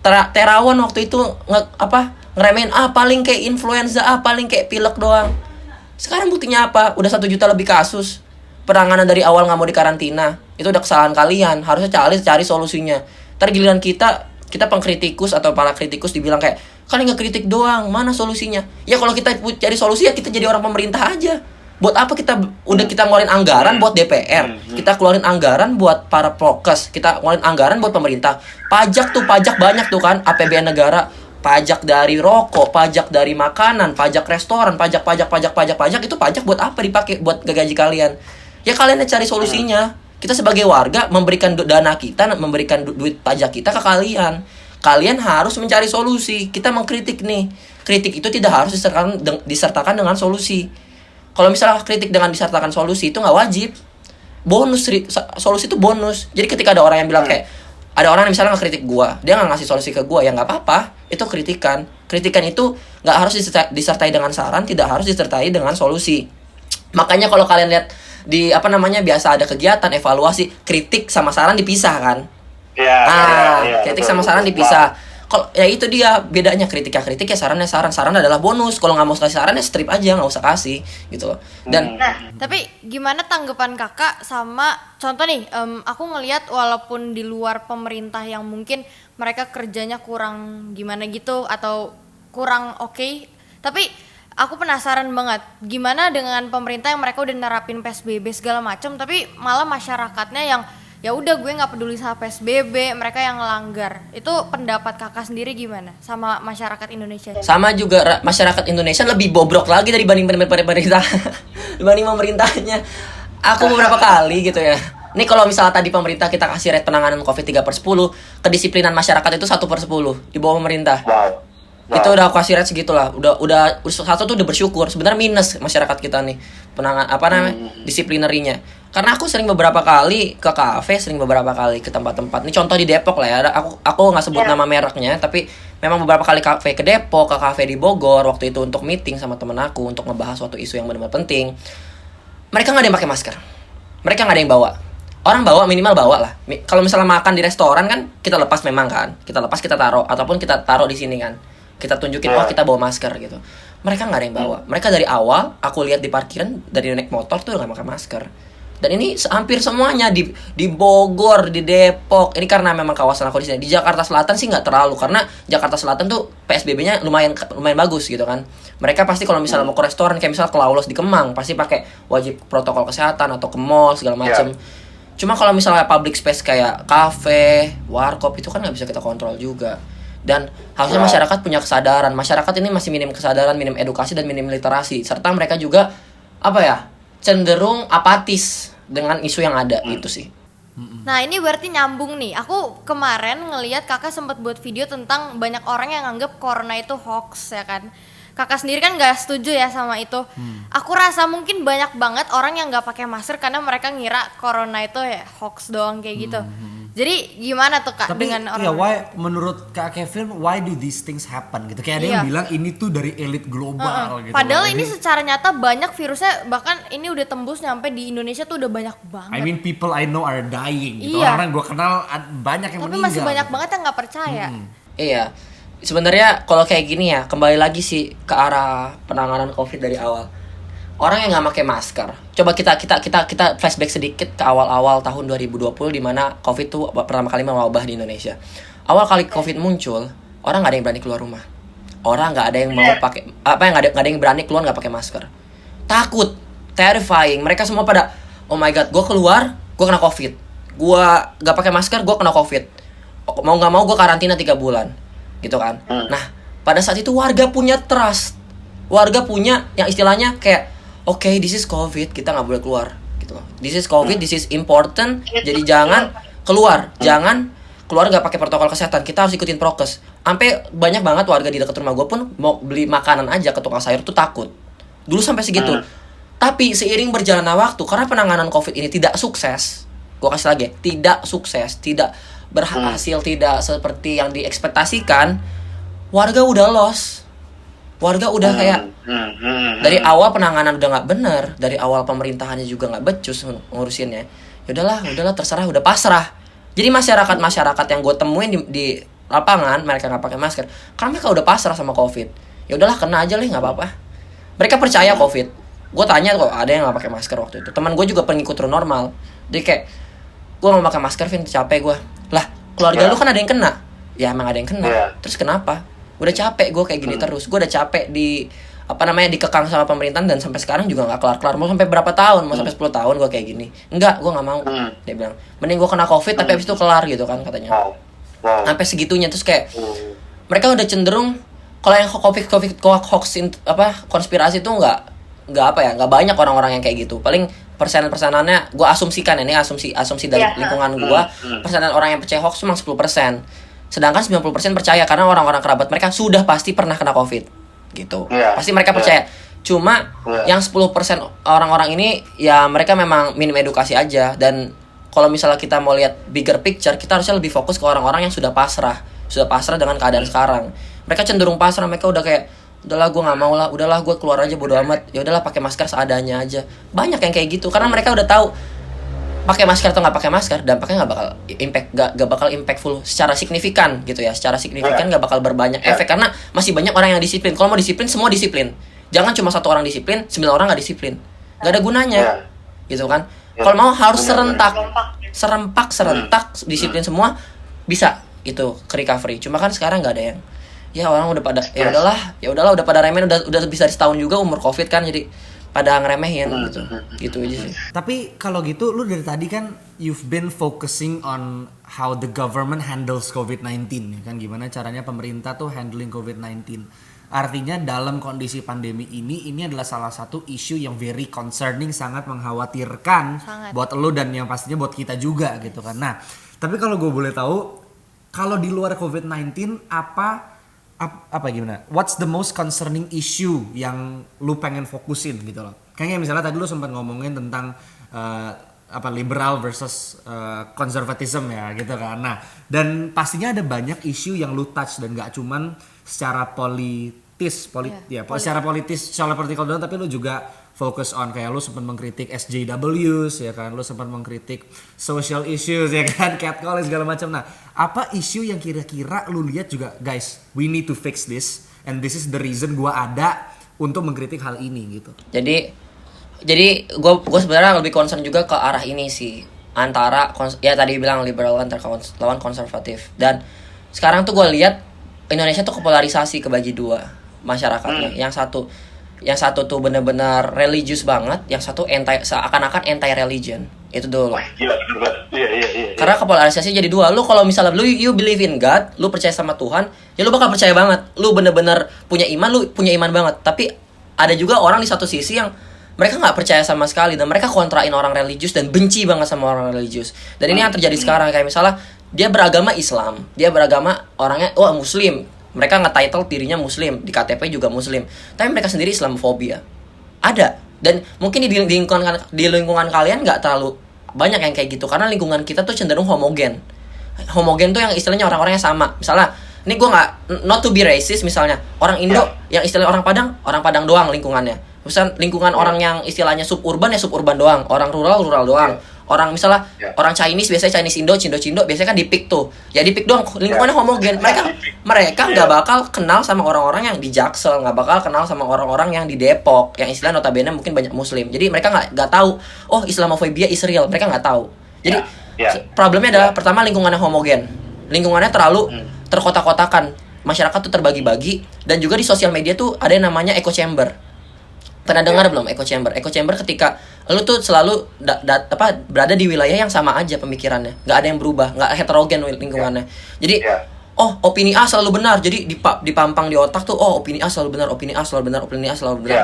S5: Terawan waktu itu ngeremehin paling kayak influenza, paling kayak pilek doang. Sekarang buktinya apa? Udah 1 juta lebih kasus. Penanganan dari awal nggak mau dikarantina, itu udah kesalahan kalian. Harusnya cari solusinya. Ntar giliran kita pengkritikus atau para kritikus dibilang kayak kalian nggak kritik doang, mana solusinya? Ya kalau kita cari solusi ya kita jadi orang pemerintah aja. Buat apa kita ngeluarin anggaran buat DPR, kita keluarin anggaran buat para prokes, kita ngeluarin anggaran buat pemerintah. Pajak banyak tuh kan, APBN negara. Pajak dari rokok, pajak dari makanan, pajak restoran, pajak itu pajak buat apa dipakai? Buat gaji kalian. Ya kalian cari solusinya. Kita sebagai warga memberikan dana kita, memberikan duit pajak kita ke kalian. Kalian harus mencari solusi. Kita mengkritik nih. Kritik itu tidak harus disertakan dengan solusi. Kalau misalnya kritik dengan disertakan solusi itu nggak wajib. Bonus, solusi itu bonus. Jadi ketika ada orang yang bilang kayak, ada orang yang misalnya ngekritik gua, dia nggak ngasih solusi ke gua, ya nggak apa-apa. Itu kritikan. Kritikan itu nggak harus disertai dengan saran, tidak harus disertai dengan solusi. Makanya kalau kalian lihat di biasa ada kegiatan evaluasi, kritik sama saran dipisah kan. Kritik sama saran dipisah. Kalau ya itu dia bedanya, kritik ya saran adalah bonus. Kalau nggak mau kasih saran ya strip aja, nggak usah kasih gitu loh. Dan
S2: tapi gimana tanggapan kakak sama contoh nih, aku ngelihat walaupun di luar pemerintah yang mungkin mereka kerjanya kurang gimana gitu atau kurang oke, tapi aku penasaran banget gimana dengan pemerintah yang mereka udah nerapin PSBB segala macam, tapi malah masyarakatnya yang ya udah gue nggak peduli sama PSBB, mereka yang ngelanggar. Itu pendapat kakak sendiri gimana sama masyarakat Indonesia?
S5: Sama juga, masyarakat Indonesia lebih bobrok lagi dibanding pemerintah dibanding pemerintahnya. Aku beberapa kali gitu ya. Nih kalau misalnya tadi pemerintah kita kasih rate penanganan COVID 3/10, kedisiplinan masyarakat itu 1/10 di bawah pemerintah. Itu udah aku kasih rate segitulah. Udah satu tuh udah bersyukur. Sebenarnya minus masyarakat kita nih disiplinerinya. Karena aku sering beberapa kali ke kafe, sering beberapa kali ke tempat-tempat. Ini contoh di Depok lah ya. Aku nggak sebut nama mereknya, tapi memang beberapa kali kafe ke Depok, ke kafe di Bogor waktu itu untuk meeting sama temen aku untuk ngebahas suatu isu yang benar-benar penting. Mereka nggak ada yang pakai masker. Mereka nggak ada yang bawa. orang bawa minimal bawa lah. Kalau misalnya makan di restoran kan kita lepas memang kan, kita lepas kita taruh ataupun kita taruh di sini kan, kita tunjukin oh kita bawa masker gitu. Mereka nggak ada yang bawa. Mereka dari awal aku lihat di parkiran dari naik motor tuh nggak pakai masker. Dan ini hampir semuanya di Bogor, di Depok. Ini karena memang kawasan aku di sini. Di Jakarta Selatan sih nggak terlalu karena Jakarta Selatan tuh PSBB-nya lumayan bagus gitu kan. Mereka pasti kalau misalnya mau ke restoran kayak misalnya ke Laulos di Kemang pasti pakai wajib protokol kesehatan atau ke mall segala macam. Cuma kalau misalnya public space kayak kafe, warkop itu kan nggak bisa kita kontrol juga. Dan harusnya masyarakat punya kesadaran. Masyarakat ini masih minim kesadaran, minim edukasi dan minim literasi. Serta mereka juga cenderung apatis dengan isu yang ada itu sih.
S2: Nah ini berarti nyambung nih. Aku kemarin ngelihat kakak sempat buat video tentang banyak orang yang anggap corona itu hoax ya kan. Kakak sendiri kan nggak setuju ya sama itu. Aku rasa mungkin banyak banget orang yang nggak pakai masker karena mereka ngira corona itu ya hoax doang kayak gitu. Jadi gimana tuh kak?
S1: Tapi
S2: dengan orang?
S1: Ya, menurut Kak Kevin, why do these things happen gitu? Kayak ada yang bilang ini tuh dari elit global gitu.
S2: Padahal ini secara nyata banyak virusnya, bahkan ini udah tembus nyampe di Indonesia tuh udah banyak banget.
S1: I mean people I know are dying gitu.
S2: Iya.
S1: Orang gue kenal banyak yang
S2: tapi
S1: meninggal.
S2: masih banyak
S1: gitu.
S2: banget yang nggak percaya.
S5: Iya. Sebenarnya kalau kayak gini ya, kembali lagi sih ke arah penanganan COVID dari awal. Orang yang nggak pakai masker. Coba kita flashback sedikit ke awal-awal tahun 2020 di mana COVID tuh pertama kali mewabah di Indonesia. Awal kali COVID muncul, orang nggak ada yang berani keluar rumah. Orang nggak ada yang mau pakai nggak ada yang berani keluar nggak pakai masker. Takut, terrifying. Mereka semua pada, oh my god, gue keluar, gue kena COVID. Gue nggak pakai masker, gue kena COVID. Mau nggak mau gue karantina 3 bulan, gitu kan. Nah, pada saat itu warga punya trust. Warga punya yang istilahnya kayak okay, this is COVID, kita nggak boleh keluar gitu loh. This is COVID, this is important, jadi jangan keluar, jangan keluar nggak pakai protokol kesehatan. Kita harus ikutin prokes. Sampai banyak banget warga di dekat rumah gue pun mau beli makanan aja ke tukang sayur tuh takut. Dulu sampai segitu. Tapi seiring berjalannya waktu, karena penanganan COVID ini tidak sukses, gue kasih lagi, tidak sukses, tidak berhasil, tidak seperti yang diekspektasikan, warga udah lost. Warga udah kayak dari awal penanganan udah nggak bener, dari awal pemerintahannya juga nggak becus ngurusinnya. Udahlah terserah, udah pasrah. Jadi masyarakat yang gue temuin di lapangan, mereka nggak pakai masker karena mereka udah pasrah sama COVID. Ya udahlah, kena aja lah, nggak apa-apa. Mereka percaya COVID. Gue tanya kok ada yang nggak pakai masker waktu itu. Teman gue juga pengikut normal. Jadi kayak gue nggak pakai masker, Vin, capek gue. Lah keluarga lu kan ada yang kena. Ya emang ada yang kena. Terus kenapa? Udah capek gue kayak gini terus. Gue udah capek dikekang sama pemerintahan dan sampai sekarang juga nggak kelar-kelar. Mau sampai berapa tahun? Mau sampai 10 tahun gue kayak gini? Enggak, gue nggak mau. Dia bilang, mending gue kena COVID tapi abis itu kelar gitu kan katanya. Sampai segitunya. Terus kayak mereka udah cenderung kalau yang COVID hoax konspirasi itu nggak banyak orang-orang yang kayak gitu. Paling persenannya gue asumsikan, ini asumsi dari lingkungan gue, persenan orang yang percaya hoax cuma 10%. Sedangkan 90% percaya karena orang-orang kerabat mereka sudah pasti pernah kena COVID gitu. Pasti mereka percaya. Cuma yang 10% orang-orang ini ya mereka memang minim edukasi aja. Dan kalau misalnya kita mau lihat bigger picture, kita harusnya lebih fokus ke orang-orang yang sudah pasrah dengan keadaan sekarang. Mereka cenderung pasrah, mereka udah kayak udahlah gue nggak mau lah, udahlah gue keluar aja bodo amat, ya udahlah pakai masker seadanya aja. Banyak yang kayak gitu karena mereka udah tahu pakai masker atau nggak pakai masker dampaknya nggak bakal impactful secara signifikan gitu ya. Secara signifikan nggak bakal berbanyak efek karena masih banyak orang yang disiplin. Kalau mau disiplin, semua disiplin. Jangan cuma 1 orang disiplin, 9 orang nggak disiplin, nggak ada gunanya gitu kan. Kalau mau harus serempak disiplin semua, bisa itu ke recovery. Cuma kan sekarang nggak ada yang, ya orang udah pada ya udahlah udah pada remehin, udah bisa setahun juga umur COVID kan, jadi pada ngeremehin gitu aja sih.
S1: Tapi kalau gitu lu dari tadi kan you've been focusing on how the government handles COVID-19 ya kan, gimana caranya pemerintah tuh handling COVID-19. Artinya dalam kondisi pandemi ini adalah salah satu isu yang very concerning, sangat mengkhawatirkan buat lu dan yang pastinya buat kita juga gitu kan. Nah, tapi kalau gue boleh tahu, kalau di luar COVID-19 apa gimana? What's the most concerning issue yang lu pengen fokusin gitu loh? Kayaknya misalnya tadi lu sempat ngomongin tentang liberal versus conservatism ya gitu kan. Nah, dan pastinya ada banyak isu yang lu touch dan gak cuman secara secara politis, soal political doang, tapi lu juga fokus on kayak lu sempat mengkritik SJWs ya kan, lu sempat mengkritik social issues ya kan, catcall segala macam. Nah, apa isu yang kira-kira lu lihat juga, guys, we need to fix this and this is the reason gua ada untuk mengkritik hal ini gitu.
S5: Jadi gue sebenarnya lebih concern juga ke arah ini sih, antara ya tadi bilang liberal lawan konservatif. Dan sekarang tuh gue lihat Indonesia tuh kepolarisasi kebagi dua masyarakatnya. Yang satu tuh benar-benar religius banget, yang satu seakan-akan anti religion. Itu dulu.
S4: Iya.
S5: Karena kepolarisasi jadi dua. Lu kalau misalnya you believe in God, lu percaya sama Tuhan, ya lu bakal percaya banget. Lu bener-bener punya iman, lu punya iman banget. Tapi ada juga orang di satu sisi yang mereka nggak percaya sama sekali dan mereka kontrain orang religius dan benci banget sama orang religius. Dan ini yang terjadi sekarang, kayak misalnya dia beragama Islam, dia beragama orangnya Muslim. Mereka nge-title dirinya Muslim, di KTP juga Muslim. Tapi mereka sendiri Islamofobia. Ada. Dan mungkin di lingkungan kalian nggak terlalu banyak yang kayak gitu. Karena lingkungan kita tuh cenderung homogen. Homogen tuh yang istilahnya orang-orangnya sama. Misalnya, ini gue nggak, not to be racist, misalnya orang Indo yang istilahnya orang Padang doang lingkungannya. Misal lingkungan orang yang istilahnya suburban ya suburban doang. Orang rural doang. Orang misalnya orang Chinese biasanya Chinese Indo biasanya kan di pick tuh. Ya di pick doang, lingkungannya homogen. Mereka nggak bakal kenal sama orang-orang yang di Jaksel, nggak bakal kenal sama orang-orang yang di Depok, yang istilah notabene mungkin banyak Muslim. Jadi mereka nggak tahu, oh Islamofobia is real. Mereka nggak tahu. Jadi problemnya adalah pertama lingkungannya homogen, lingkungannya terlalu terkotak-kotakan. Masyarakat tuh terbagi-bagi, dan juga di sosial media tuh ada yang namanya echo chamber. Pernah dengar belum echo chamber? Echo chamber ketika lu tuh selalu berada di wilayah yang sama aja pemikirannya, nggak ada yang berubah, nggak heterogen lingkungannya. Jadi opini A selalu benar, jadi dipampang di otak tuh, opini A selalu benar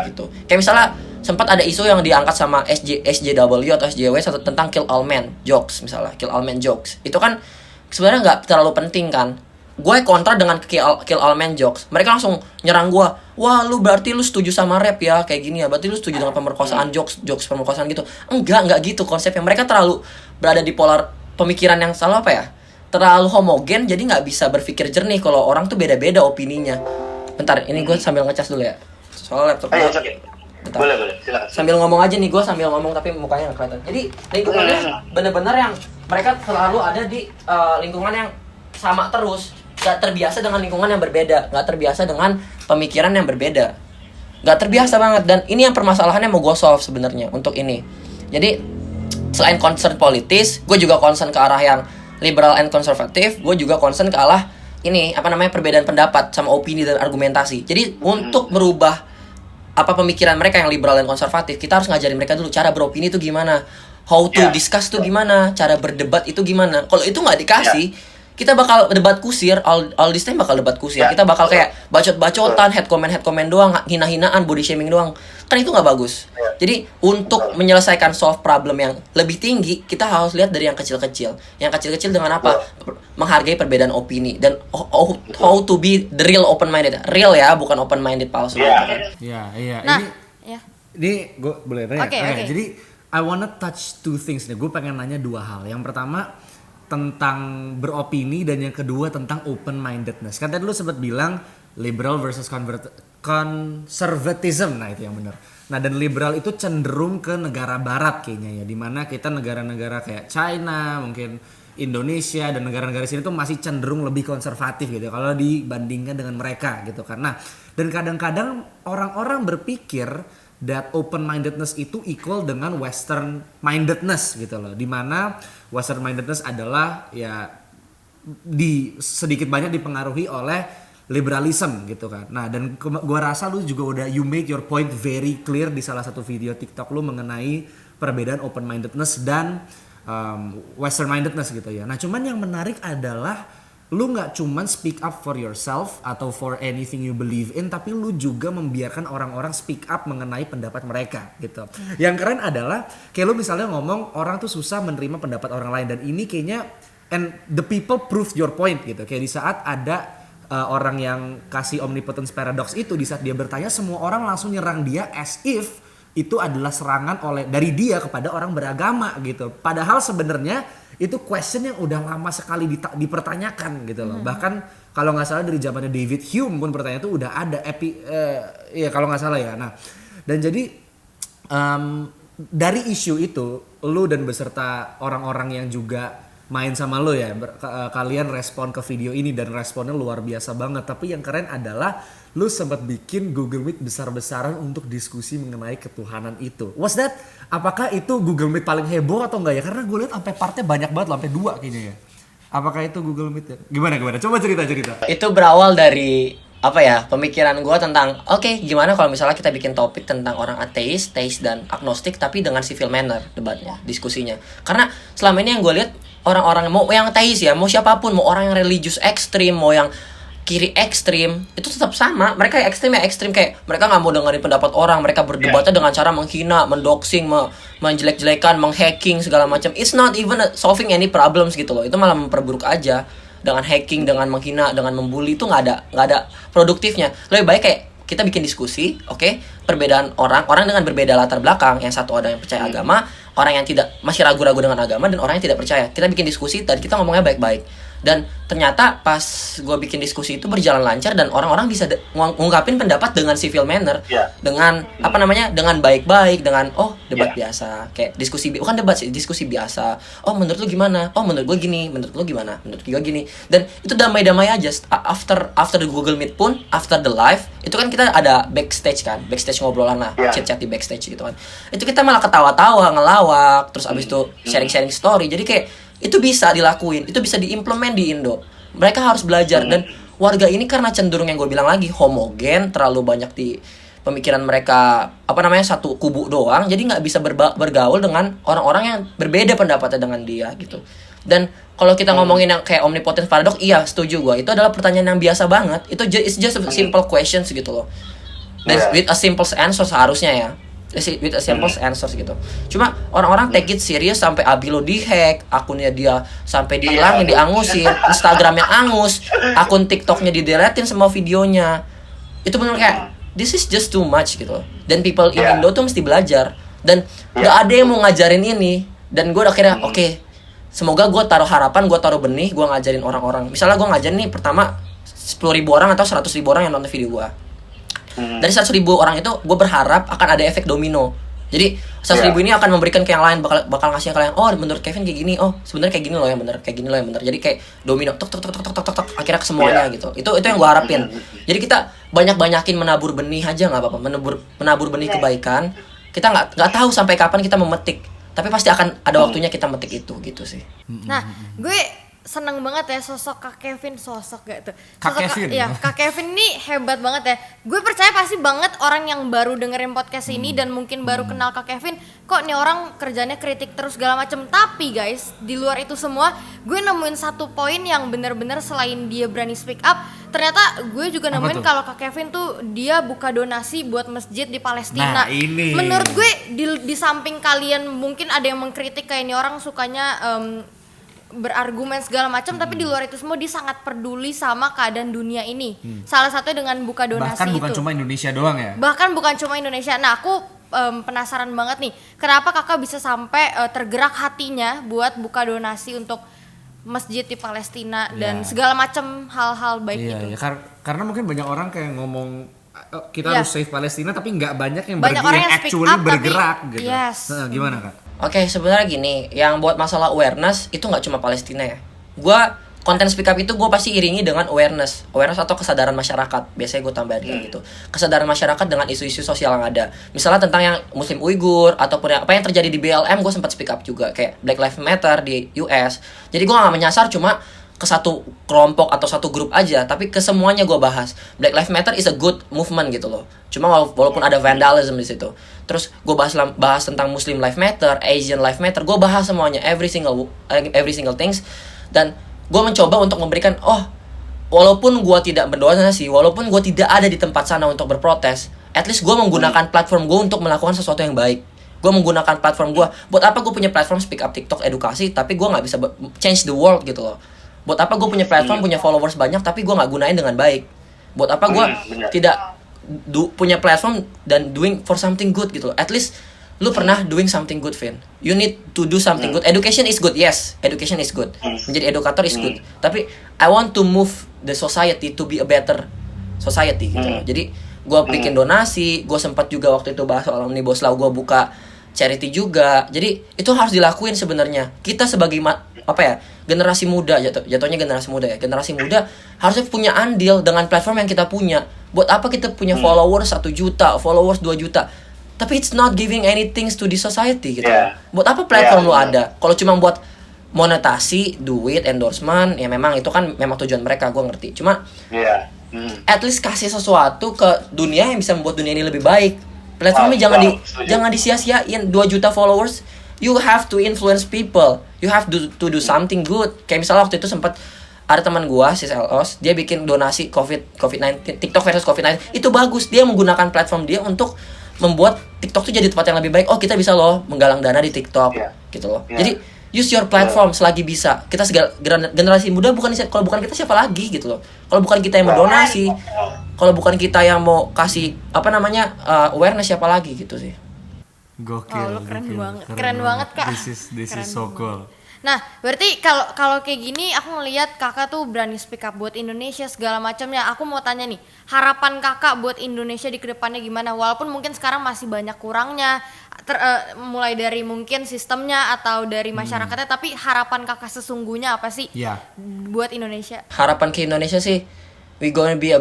S5: gitu. Kayak misalnya sempat ada isu yang diangkat sama SJW atau SJW tentang kill all men jokes, misalnya kill all men jokes. Itu kan sebenarnya nggak terlalu penting kan. Gue kontra dengan kill all men jokes. Mereka langsung nyerang gue. Wah, lu berarti lu setuju sama rap ya, kayak gini ya. Berarti lu setuju dengan pemerkosaan, jokes pemerkosaan gitu. Enggak gitu konsepnya. Mereka terlalu berada di polar pemikiran yang selalu terlalu homogen, jadi nggak bisa berpikir jernih kalau orang tuh beda-beda opininya. Bentar, ini gue sambil ngecas dulu ya. Soal laptop gue. Bentar.
S4: Boleh, silakan.
S5: Sambil ngomong aja nih, gue sambil ngomong tapi mukanya nggak kelihatan. Jadi lingkungannya bener-bener yang mereka selalu ada di lingkungan yang sama terus. Gak terbiasa dengan lingkungan yang berbeda, gak terbiasa dengan pemikiran yang berbeda, gak terbiasa banget. Dan ini yang permasalahannya mau gue solve sebenarnya untuk ini. Jadi selain concern politis, gue juga concern ke arah yang liberal and konservatif. Gue juga concern ke arah ini perbedaan pendapat sama opini dan argumentasi. Jadi untuk merubah pemikiran mereka yang liberal dan konservatif, kita harus ngajarin mereka dulu cara beropini itu gimana, how to discuss itu gimana, cara berdebat itu gimana. Kalau itu nggak dikasih, kita bakal debat kusir, all this time bakal debat kusir. Kita bakal kayak bacot-bacotan, head comment doang, hina-hinaan, body shaming doang. Kan itu nggak bagus. Jadi untuk menyelesaikan solve problem yang lebih tinggi, kita harus lihat dari yang kecil-kecil. Yang kecil-kecil dengan apa? Menghargai perbedaan opini dan how to be the real open-minded. Real ya, bukan open-minded palsu.
S1: Iya.
S2: Nah,
S1: ini gue boleh tanya.
S2: Okay.
S1: Jadi I wanna touch two things nih. Gue pengen nanya dua hal. Yang pertama tentang beropini dan yang kedua tentang open-mindedness. Kan tadi lu sempat bilang liberal versus conservatism. Nah, itu yang benar. Nah, dan liberal itu cenderung ke negara barat kayaknya ya, dimana kita negara-negara kayak China, mungkin Indonesia dan negara-negara sini tuh masih cenderung lebih konservatif gitu kalau dibandingkan dengan mereka gitu. Karena dan kadang-kadang orang-orang berpikir that open-mindedness itu equal dengan western mindedness gitu loh, dimana western mindedness adalah ya sedikit banyak dipengaruhi oleh liberalism gitu kan. Nah, dan gua rasa lu juga udah you make your point very clear di salah satu video TikTok lu mengenai perbedaan open-mindedness dan western mindedness gitu ya. Nah, cuman yang menarik adalah lu nggak cuman speak up for yourself atau for anything you believe in, tapi lu juga membiarkan orang-orang speak up mengenai pendapat mereka gitu. Yang keren adalah kayak lu misalnya ngomong orang tuh susah menerima pendapat orang lain, dan ini kayaknya and the people proved your point gitu. Kayak di saat ada orang yang kasih omnipotence paradox itu, di saat dia bertanya semua orang langsung nyerang dia as if itu adalah serangan dari dia kepada orang beragama gitu. Padahal sebenarnya itu question yang udah lama sekali dipertanyakan gitu loh. Bahkan kalau nggak salah dari zamannya David Hume pun pertanyaan itu udah ada ya kalau nggak salah ya. Nah, dan jadi dari isu itu lu dan beserta orang-orang yang juga main sama lu ya, kalian respon ke video ini dan responnya luar biasa banget. Tapi yang keren adalah lu sempat bikin Google Meet besar-besaran untuk diskusi mengenai ketuhanan itu. Was that? Apakah itu Google Meet paling heboh atau enggak ya? Karena gue lihat sampai partnya banyak banget loh, sampai 2 kayaknya ya. Apakah itu Google Meet ya? Gimana? Coba cerita.
S5: Itu berawal dari apa ya, pemikiran gue tentang gimana kalau misalnya kita bikin topik tentang orang ateis, teis dan agnostik tapi dengan civil manner debatnya, diskusinya. Karena selama ini yang gue lihat orang-orang mau yang teis ya, mau siapapun, mau orang yang religius ekstrim, mau yang kiri ekstrim, itu tetap sama. Mereka ekstrim kayak mereka nggak mau dengerin pendapat orang, mereka berdebatnya dengan cara menghina, mendoxing, menjelek-jelekan, menghacking segala macam. It's not even solving any problems gitu loh. Itu malah memperburuk aja. Dengan hacking, dengan menghina, dengan membuli itu nggak ada produktifnya. Lebih baik kayak kita bikin diskusi, oke? Perbedaan orang dengan berbeda latar belakang, yang satu ada yang percaya agama, orang yang tidak masih ragu-ragu dengan agama, dan orang yang tidak percaya. Kita bikin diskusi dan kita ngomongnya baik-baik. Dan ternyata pas gue bikin diskusi itu berjalan lancar dan orang-orang bisa ngungkapin pendapat dengan civil manner, dengan dengan baik-baik, dengan debat biasa, kayak diskusi bukan debat sih, diskusi biasa. Menurut lu gimana? Menurut gue gini. Menurut lu gimana? Menurut gue gini. Dan itu damai-damai aja. After the Google Meet pun, after the live itu kan kita ada backstage ngobrolan lah, chat-chat di backstage gitu kan. Itu kita malah ketawa-tawa, ngelawak, terus abis itu sharing story. Jadi kayak itu bisa dilakuin, itu bisa diimplement di Indo. Mereka harus belajar. Dan warga ini karena cenderung yang gue bilang lagi homogen, terlalu banyak di pemikiran mereka satu kubu doang, jadi nggak bisa bergaul dengan orang-orang yang berbeda pendapatnya dengan dia gitu. Dan kalau kita ngomongin yang kayak omnipotent paradox, iya setuju gue, itu adalah pertanyaan yang biasa banget. Itu it's just a simple questions gitu loh. Dan with a simple answer seharusnya ya. With a simple answers gitu. Cuma orang-orang take it serious sampai Abilo dihack, akunnya dia sampai dihilangin, diangusin, Instagramnya angus, akun TikToknya dideletin semua videonya. Itu benar kayak this is just too much gitu. Dan people in Indo tuh mesti belajar. Dan gak ada yang mau ngajarin ini. Dan gue akhirnya semoga gue taruh harapan, gue taruh benih, gue ngajarin orang-orang. Misalnya gue ngajarin nih pertama 10.000 orang atau 100.000 orang yang nonton video gue. Dari 100.000 orang itu gue berharap akan ada efek domino. Jadi 100.000 ini akan memberikan ke yang lain, bakal ngasih yang kalian, menurut Kevin kayak gini, sebenarnya kayak gini loh yang benar, kayak gini loh yang benar. Jadi kayak domino tok akhirnya ke semuanya gitu. Itu yang gue harapin. Jadi kita banyakin menabur benih aja, nggak apa-apa, menabur benih kebaikan. Kita nggak tahu sampai kapan kita memetik, tapi pasti akan ada waktunya kita metik itu gitu sih.
S2: Nah, gue seneng banget ya sosok Kak Kevin,
S1: Kak Kevin
S2: Kak Kevin ini hebat banget ya. Gue percaya pasti banget orang yang baru dengerin podcast ini dan mungkin baru kenal Kak Kevin, kok nih orang kerjanya kritik terus segala macem. Tapi guys, di luar itu semua, gue nemuin satu poin yang bener-bener selain dia berani speak up, ternyata gue juga nemuin kalau Kak Kevin tuh dia buka donasi buat masjid di Palestina.
S1: Nah, ini
S2: menurut gue di samping kalian mungkin ada yang mengkritik kayak ini orang sukanya berargumen segala macam, tapi di luar itu semua dia sangat peduli sama keadaan dunia ini. Salah satunya dengan buka donasi.
S1: Bahkan bukan cuma Indonesia doang ya.
S2: Bahkan bukan cuma Indonesia. Nah, aku penasaran banget nih, kenapa kakak bisa sampai tergerak hatinya buat buka donasi untuk masjid di Palestina dan segala macam hal-hal baik itu.
S1: Iya, karena mungkin banyak orang kayak ngomong kita harus save Palestina, tapi nggak banyak yang actually bergerak gitu.
S2: Yes.
S1: Gimana Kak?
S5: Oke, sebenarnya gini, yang buat masalah awareness itu nggak cuma Palestina ya. Konten speak up itu gue pasti iringi dengan awareness atau kesadaran masyarakat. Biasanya gue tambahin kayak gitu. Kesadaran masyarakat dengan isu-isu sosial yang ada. Misalnya tentang yang Muslim Uighur ataupun apa yang terjadi di BLM, gue sempat speak up juga, kayak Black Lives Matter di US. Jadi gue nggak menyasar cuma ke satu kelompok atau satu grup aja, tapi ke semuanya gue bahas. Black Lives Matter is a good movement gitu loh. Cuma walaupun ada vandalism di situ. Terus gue bahas tentang Muslim Lives Matter, Asian Lives Matter, gue bahas semuanya, every single things. Dan gue mencoba untuk memberikan, walaupun gue tidak berdonasi, walaupun gue tidak ada di tempat sana untuk berprotes, at least gue menggunakan platform gue untuk melakukan sesuatu yang baik. Gue menggunakan platform gue. Buat apa gue punya platform speak up TikTok edukasi, tapi gue nggak bisa change the world gitu loh. Buat apa gue punya platform, punya followers banyak, tapi gue nggak gunain dengan baik. Buat apa gue tidak punya platform dan doing for something good gitu. At least lu pernah doing something good, Vin. You need to do something good. Education is good, yes. Education is good. Menjadi edukator is good. Tapi I want to move the society to be a better society gitu. Jadi gue bikin donasi, gue sempat juga waktu itu bahas soal Omnibus Law, gue buka charity juga. Jadi itu harus dilakuin sebenarnya. Kita sebagai generasi muda, jatuhnya generasi muda harusnya punya andil dengan platform yang kita punya. Buat apa kita punya followers 1 juta, followers 2 juta, tapi it's not giving anything to the society gitu. Buat apa platform lu ada kalau cuma buat monetasi, duit, endorsement? Ya memang itu kan memang tujuan mereka, gue ngerti. Cuma at least kasih sesuatu ke dunia yang bisa membuat dunia ini lebih baik. Platformnya jangan disia-siain. 2 juta followers, you have to influence people, you have to do something good. Kayak misalnya waktu itu sempat ada teman gua, si Selos, dia bikin donasi COVID-19, TikTok versus COVID-19. Itu bagus, dia menggunakan platform dia untuk membuat TikTok tuh jadi tempat yang lebih baik. Oh, kita bisa loh menggalang dana di TikTok, gitu loh. Jadi use your platform selagi bisa. Kita generasi muda kalau bukan kita siapa lagi gitu loh. Kalau bukan kita yang mendonasi, kalau bukan kita yang mau kasih awareness, siapa lagi gitu sih.
S1: Gokil.
S2: Keren banget Kak.
S1: This is so cool.
S2: Nah, berarti kalau kayak gini aku ngelihat Kakak tuh berani speak up buat Indonesia segala macamnya. Aku mau tanya nih, harapan Kakak buat Indonesia di kedepannya gimana? Walaupun mungkin sekarang masih banyak kurangnya, mulai dari mungkin sistemnya atau dari masyarakatnya, tapi harapan Kakak sesungguhnya apa sih buat Indonesia?
S5: Harapan ke Indonesia sih, we gonna be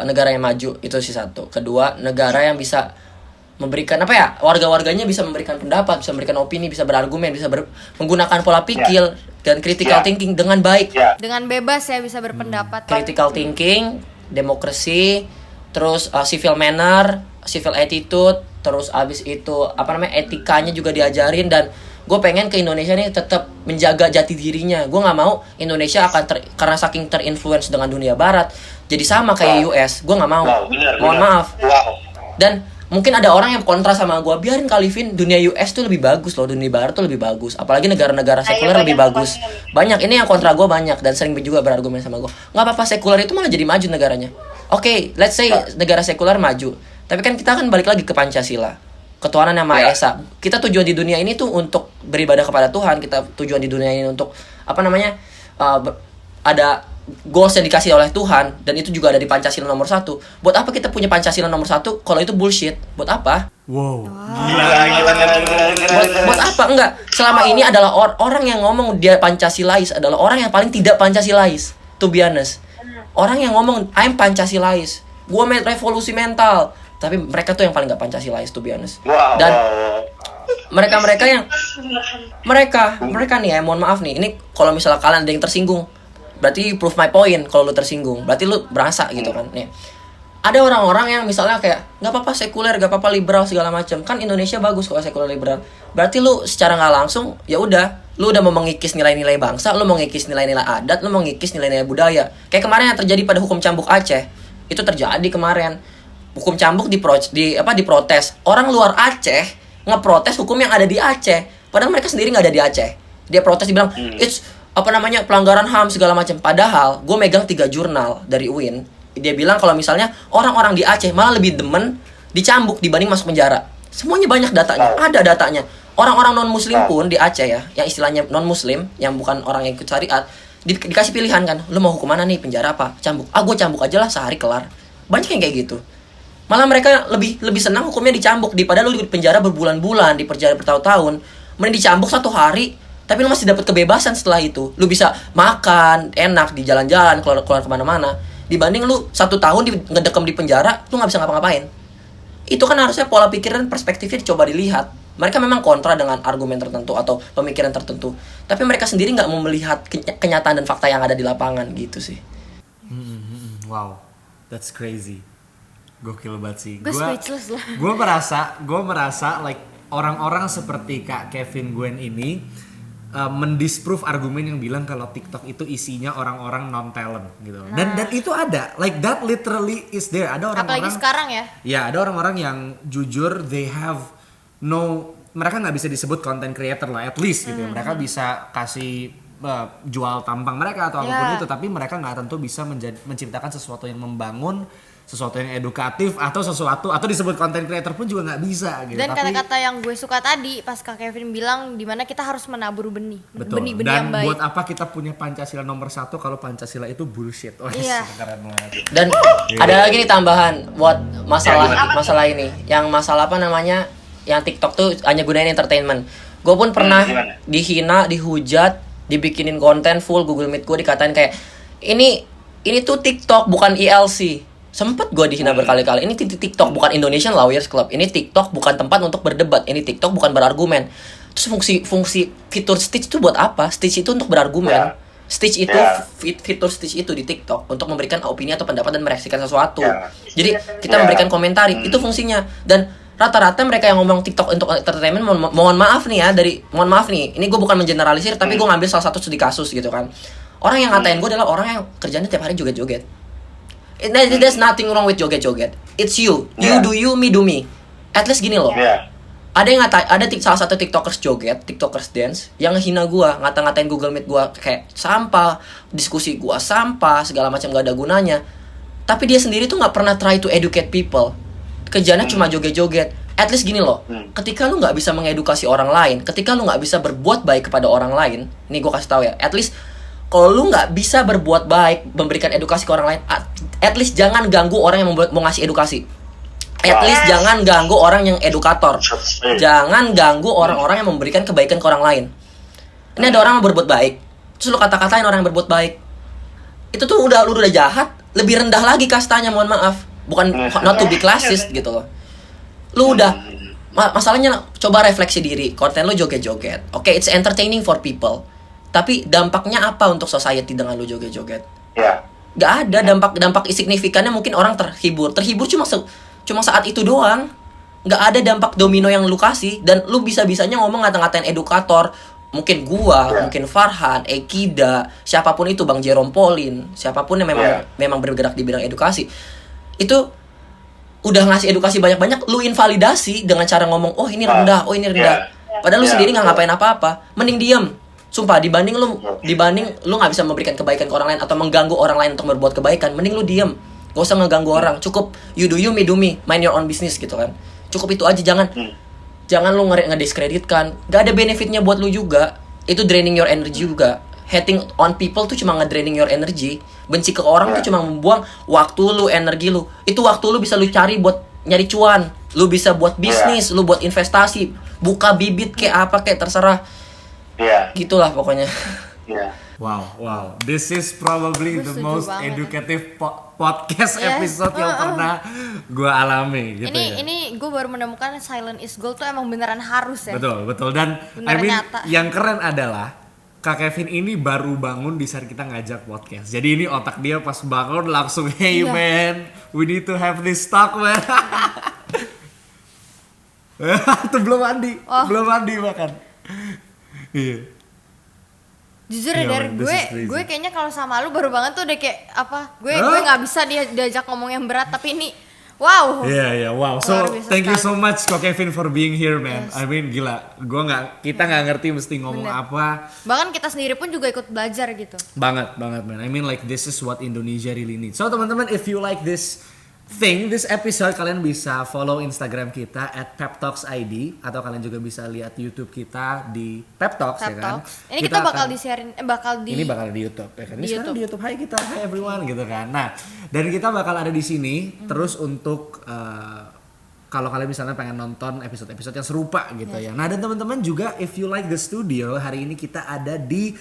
S5: negara yang maju, itu sih satu. Kedua, negara yang bisa memberikan warga-warganya bisa memberikan pendapat, bisa memberikan opini, bisa berargumen, bisa menggunakan pola pikir dan critical thinking dengan baik.
S2: Dengan bebas ya bisa berpendapat.
S5: Critical thinking, demokrasi, terus civil manner, civil attitude, terus abis itu etikanya juga diajarin. Dan gue pengen ke Indonesia nih tetap menjaga jati dirinya. Gue nggak mau Indonesia akan karena saking terinfluence dengan dunia barat jadi sama kayak US. Gue nggak mau. Mohon maaf. Dan mungkin ada orang yang kontra sama gue, biarin kali Vin, dunia US tuh lebih bagus loh, dunia barat tuh lebih bagus, apalagi negara-negara sekuler lebih bagus. Banyak ini yang kontra gue banyak dan sering juga berargumen sama gue. Nggak apa-apa, sekuler itu malah jadi maju negaranya. Oke, let's say negara sekuler maju, tapi kan kita kan balik lagi ke Pancasila, ketuhanan yang Maha Esa. Kita tujuan di dunia ini tuh untuk beribadah kepada Tuhan. Kita tujuan di dunia ini untuk ada goals yang dikasih oleh Tuhan, dan itu juga ada di Pancasila nomor 1. Buat apa kita punya Pancasila nomor 1 kalau itu bullshit? Buat apa?
S1: Wow.
S5: Buat apa? Enggak. Selama ini adalah orang yang ngomong dia Pancasilais adalah orang yang paling tidak Pancasilais, to be honest. Orang yang ngomong I'm Pancasilais, gua revolusi mental, tapi mereka tuh yang paling gak Pancasilais, to be honest. Dan mereka nih mohon maaf nih, ini kalau misalnya kalian ada yang tersinggung, berarti prove my point. Kalau lu tersinggung, berarti lu berasa gitu kan. Nih, ada orang-orang yang misalnya kayak nggak apa-apa sekuler, nggak apa-apa liberal segala macam. Kan Indonesia bagus kalau sekuler liberal. Berarti lu secara nggak langsung ya udah, lu udah mau mengikis nilai-nilai bangsa, lu mau ngikis nilai-nilai adat, lu mau ngikis nilai-nilai budaya. Kayak kemarin yang terjadi pada hukum cambuk Aceh. Itu terjadi kemarin. Hukum cambuk diprotes. Orang luar Aceh ngeprotes hukum yang ada di Aceh. Padahal mereka sendiri nggak ada di Aceh. Dia protes, dibilang it's pelanggaran HAM segala macam. Padahal gue megang 3 jurnal dari UIN. Dia bilang kalau misalnya orang-orang di Aceh malah lebih demen dicambuk dibanding masuk penjara. Semuanya banyak datanya, ada datanya. Orang-orang non muslim pun di Aceh ya, yang istilahnya non muslim, yang bukan orang yang ikut syariat, dikasih pilihan kan, lu mau hukum mana nih, penjara apa cambuk? Gue cambuk aja lah, sehari kelar. Banyak yang kayak gitu. Malah mereka lebih senang hukumnya dicambuk daripada lu di penjara berbulan-bulan, di penjara bertahun-tahun. Mending dicambuk 1 hari, tapi lu masih dapat kebebasan setelah itu. Lu bisa makan enak di jalan-jalan, keluar kemana-mana, dibanding lu 1 tahun ngedekam di penjara, lu nggak bisa ngapa-ngapain. Itu kan harusnya pola pikir dan perspektifnya dicoba dilihat. Mereka memang kontra dengan argumen tertentu atau pemikiran tertentu, tapi mereka sendiri nggak mau melihat kenyataan dan fakta yang ada di lapangan gitu sih.
S1: Wow, that's crazy. Gokil banget sih.
S2: Gue speechless lah.
S1: Gue merasa like orang-orang seperti Kak Kevin Gwen ini mendisprove argumen yang bilang kalau TikTok itu isinya orang-orang non talent gitu. Dan itu ada, like that literally is there. Ada orang-orang,
S2: apalagi sekarang ya.
S1: Ya, ada orang-orang yang jujur mereka nggak bisa disebut content creator lah, at least gitu. Mereka bisa kasih jual tampang mereka atau apapun itu, tapi mereka nggak tentu bisa menciptakan sesuatu yang membangun sesuatu yang edukatif atau sesuatu atau disebut content creator pun juga nggak bisa gitu.
S2: Dan kata-kata yang gue suka tadi pas Kak Kevin bilang dimana kita harus menabur benih, benih-benih yang baik.
S1: Dan buat apa kita punya Pancasila nomor 1 kalau Pancasila itu bullshit?
S2: Iya.
S1: Keren banget.
S5: Dan ada lagi nih tambahan buat masalah ini, yang masalah apa namanya, yang TikTok tuh hanya gunain entertainment. Gue pun pernah dihina, dihujat, dibikinin konten full Google Meet gue dikatain kayak ini tuh TikTok bukan ILC. Sempet gue dihina berkali-kali. Ini TikTok bukan Indonesian Lawyers Club. Ini TikTok bukan tempat untuk berdebat. Ini TikTok bukan berargumen. Terus fungsi fitur Stitch itu buat apa? Stitch itu untuk berargumen. Stitch itu fitur Stitch itu di TikTok untuk memberikan opini atau pendapat dan mereaksikan sesuatu. Jadi kita memberikan komentari. Itu fungsinya. Dan rata-rata mereka yang ngomong TikTok untuk entertainment, mohon maaf nih ya, ini gue bukan mengeneralisir, tapi gue ngambil salah satu studi kasus gitu kan. Orang yang ngatain gue adalah orang yang kerjanya tiap hari joget-joget. There's nothing wrong with joget-joget. It's you. You do you, me do me. At least gini loh. Ada yang salah satu TikTokers joget, TikTokers dance yang hina gua, ngata-ngatain Google Meet gua kayak sampah, diskusi gua sampah, segala macam gak ada gunanya. Tapi dia sendiri tuh nggak pernah try to educate people. Kerjanya cuma joget-joget. At least gini loh. Ketika lu nggak bisa mengedukasi orang lain, ketika lu nggak bisa berbuat baik kepada orang lain, nih gua kasih tahu ya. At least kalau lu nggak bisa berbuat baik, memberikan edukasi ke orang lain, at least jangan ganggu orang yang mau ngasih edukasi. At least jangan ganggu orang yang edukator. Jangan ganggu orang-orang yang memberikan kebaikan ke orang lain. Ini ada orang yang berbuat baik, terus lu kata-katain orang yang berbuat baik. Itu tuh lu udah jahat, lebih rendah lagi kastanya, mohon maaf. Bukan not to be classist gitu loh. Lu udah masalahnya coba refleksi diri. Konten lu joget-joget. Oke, it's entertaining for people. Tapi dampaknya apa untuk society dengan lu joget-joget? Gak ada dampak signifikannya. Mungkin orang terhibur cuma saat itu doang. Gak ada dampak domino yang lu kasih. Dan lu bisa-bisanya ngomong ngata-ngatain edukator. Mungkin gua, mungkin Farhan, Ekida, siapapun itu, Bang Jerome Pauline, siapapun yang memang bergerak di bidang edukasi, itu udah ngasih edukasi banyak-banyak, lu invalidasi dengan cara ngomong oh ini rendah. Padahal lu sendiri nggak ngapain apa-apa. Mending diem. Sumpah, dibanding lu nggak bisa memberikan kebaikan ke orang lain atau mengganggu orang lain untuk berbuat kebaikan, mending lu diem. Gak usah ngeganggu orang. Cukup you do you, me do me, mind your own business gitu kan. Cukup itu aja. Jangan lu ngediskreditkan. Gak ada benefitnya buat lu juga. Itu draining your energy juga. Hating on people tuh cuma ngedraining your energy. Benci ke orang tuh cuma membuang waktu lu, energi lu. Itu waktu lu bisa lu cari buat nyari cuan. Lu bisa buat bisnis, lu buat investasi, buka bibit kayak apa kayak terserah. Gitulah pokoknya.
S1: Wow. This is probably the most educative podcast episode yang pernah gue alami gitu.
S2: Ini gue baru menemukan silent is gold tuh emang beneran harus ya.
S1: Betul. Dan
S2: nyata.
S1: Yang keren adalah Kak Kevin ini baru bangun di saat kita ngajak podcast. Jadi ini otak dia pas bangun langsung hey man, we need to have this talk man. Tuh belum mandi bahkan. Iya.
S2: Jujur ya dari gue kayaknya kalau sama lu baru banget tuh udah kayak apa? Gue nggak bisa diajak ngomong yang berat, tapi ini wow.
S1: Iya, wow. So thank you so much Kak Kevin for being here man.
S2: Yes.
S1: I mean gila, kita nggak ngerti mesti ngomong apa.
S2: Bahkan kita sendiri pun juga ikut belajar gitu.
S1: Banget man. I mean like this is what Indonesia really needs. So teman-teman, if you like this episode, kalian bisa follow Instagram kita @peptalks_id atau kalian juga bisa lihat YouTube kita di Peptalks ya kan.
S2: Ini kita bakal di-sharein
S1: Ini bakal di YouTube ya kan. Ini sekarang di YouTube. Hai kita, hi everyone gitu kan. Nah, dan kita bakal ada di sini terus untuk kalau kalian misalnya pengen nonton episode-episode yang serupa gitu ya. Nah, dan teman-teman juga if you like the studio, hari ini kita ada di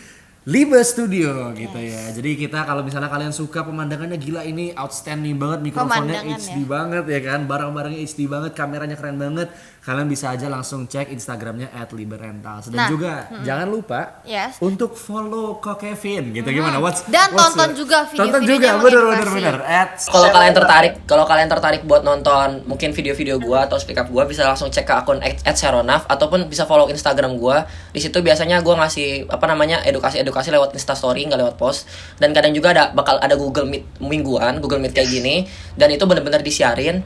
S1: Liba Studio gitu ya. Jadi kita kalau misalnya kalian suka pemandangannya gila, ini outstanding banget, mikrofonnya HD banget ya kan, barang-barangnya HD banget, kameranya keren banget. Kalian bisa aja langsung cek Instagramnya @liberrentals. Dan juga jangan lupa untuk follow Kak Kevin gitu. Gimana?
S2: Tonton juga video-videonya.
S1: Bener.
S5: Kalau kalian tertarik buat nonton mungkin video-video gua atau speak up gua, bisa langsung cek ke akun @seronaf ataupun bisa follow Instagram gua. Di situ biasanya gua ngasih edukasi lewat Instastory, nggak lewat post. Dan kadang juga bakal ada Google Meet mingguan, Google Meet kayak gini, dan itu benar-benar disiarin.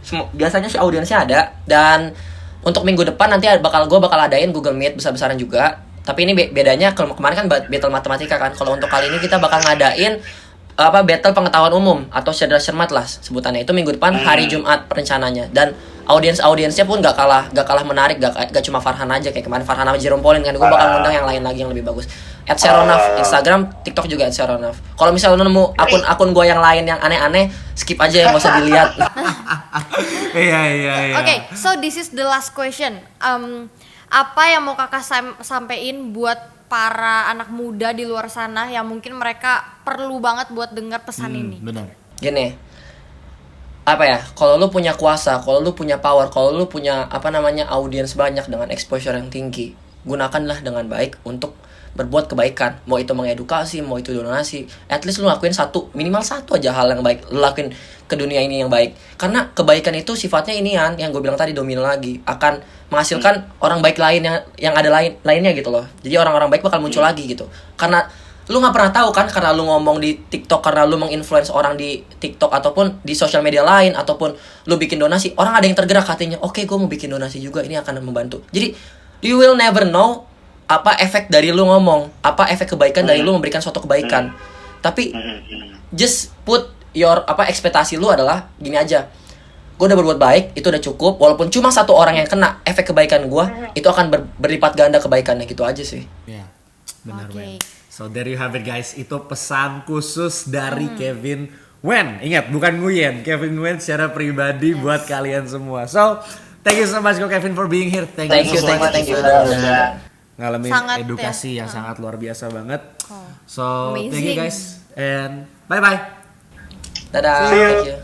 S5: Biasanya sih audiensnya ada. Dan untuk minggu depan nanti gue bakal adain Google Meet besar-besaran juga. Tapi ini bedanya kalau kemarin kan battle matematika kan. Kalau untuk kali ini kita bakal ngadain battle pengetahuan umum atau cermat lah sebutannya. Itu minggu depan hari Jumat rencananya. Dan audiensnya pun gak kalah menarik, gak cuma Farhan aja kayak kemarin Farhan sama Jerome Pauline kan. Gue bakal ngundang yang lain lagi yang lebih bagus. @seronaf Instagram, TikTok juga @seronaf. Kalau misalnya lu nemu akun gue yang lain yang aneh-aneh, skip aja, nggak usah dilihat.
S1: Iya.
S2: Oke, so this is the last question. Apa yang mau kakak sampein buat para anak muda di luar sana yang mungkin mereka perlu banget buat dengar pesan ini?
S1: Benar.
S5: Gini, apa ya, kalau lu punya kuasa, kalau lu punya power, kalau lu punya audiens banyak dengan exposure yang tinggi, gunakanlah dengan baik untuk berbuat kebaikan. Mau itu mengedukasi, mau itu donasi, at least lu lakuin minimal satu aja hal yang baik lu lakuin ke dunia ini yang baik. Karena kebaikan itu sifatnya inian yang gue bilang tadi, domino lagi, akan menghasilkan orang baik lain yang ada lainnya gitu loh. Jadi orang-orang baik bakal muncul lagi gitu. Karena lu nggak pernah tahu kan, karena lu ngomong di TikTok, karena lu menginfluence orang di TikTok ataupun di sosial media lain, ataupun lu bikin donasi, orang ada yang tergerak hatinya, oke, gue mau bikin donasi juga, ini akan membantu. Jadi you will never know apa efek dari lu ngomong, apa efek kebaikan dari lu memberikan suatu kebaikan. Tapi just put your ekspektasi lu adalah gini aja, gue udah berbuat baik, itu udah cukup. Walaupun cuma satu orang yang kena efek kebaikan gue, itu akan berlipat ganda kebaikannya, gitu aja sih.
S1: Iya, benar.
S2: Okay.
S1: So there you have it guys, itu pesan khusus dari Kevin Nguyen. Ingat, bukan Nguyen, Kevin Nguyen secara pribadi buat kalian semua. So thank you so much Kevin for being here. Thank you. Ngalamin
S2: sangat,
S1: edukasi yang sangat luar biasa banget. So
S2: Amazing.
S1: thank you guys and bye bye.
S5: Dadah, thank you.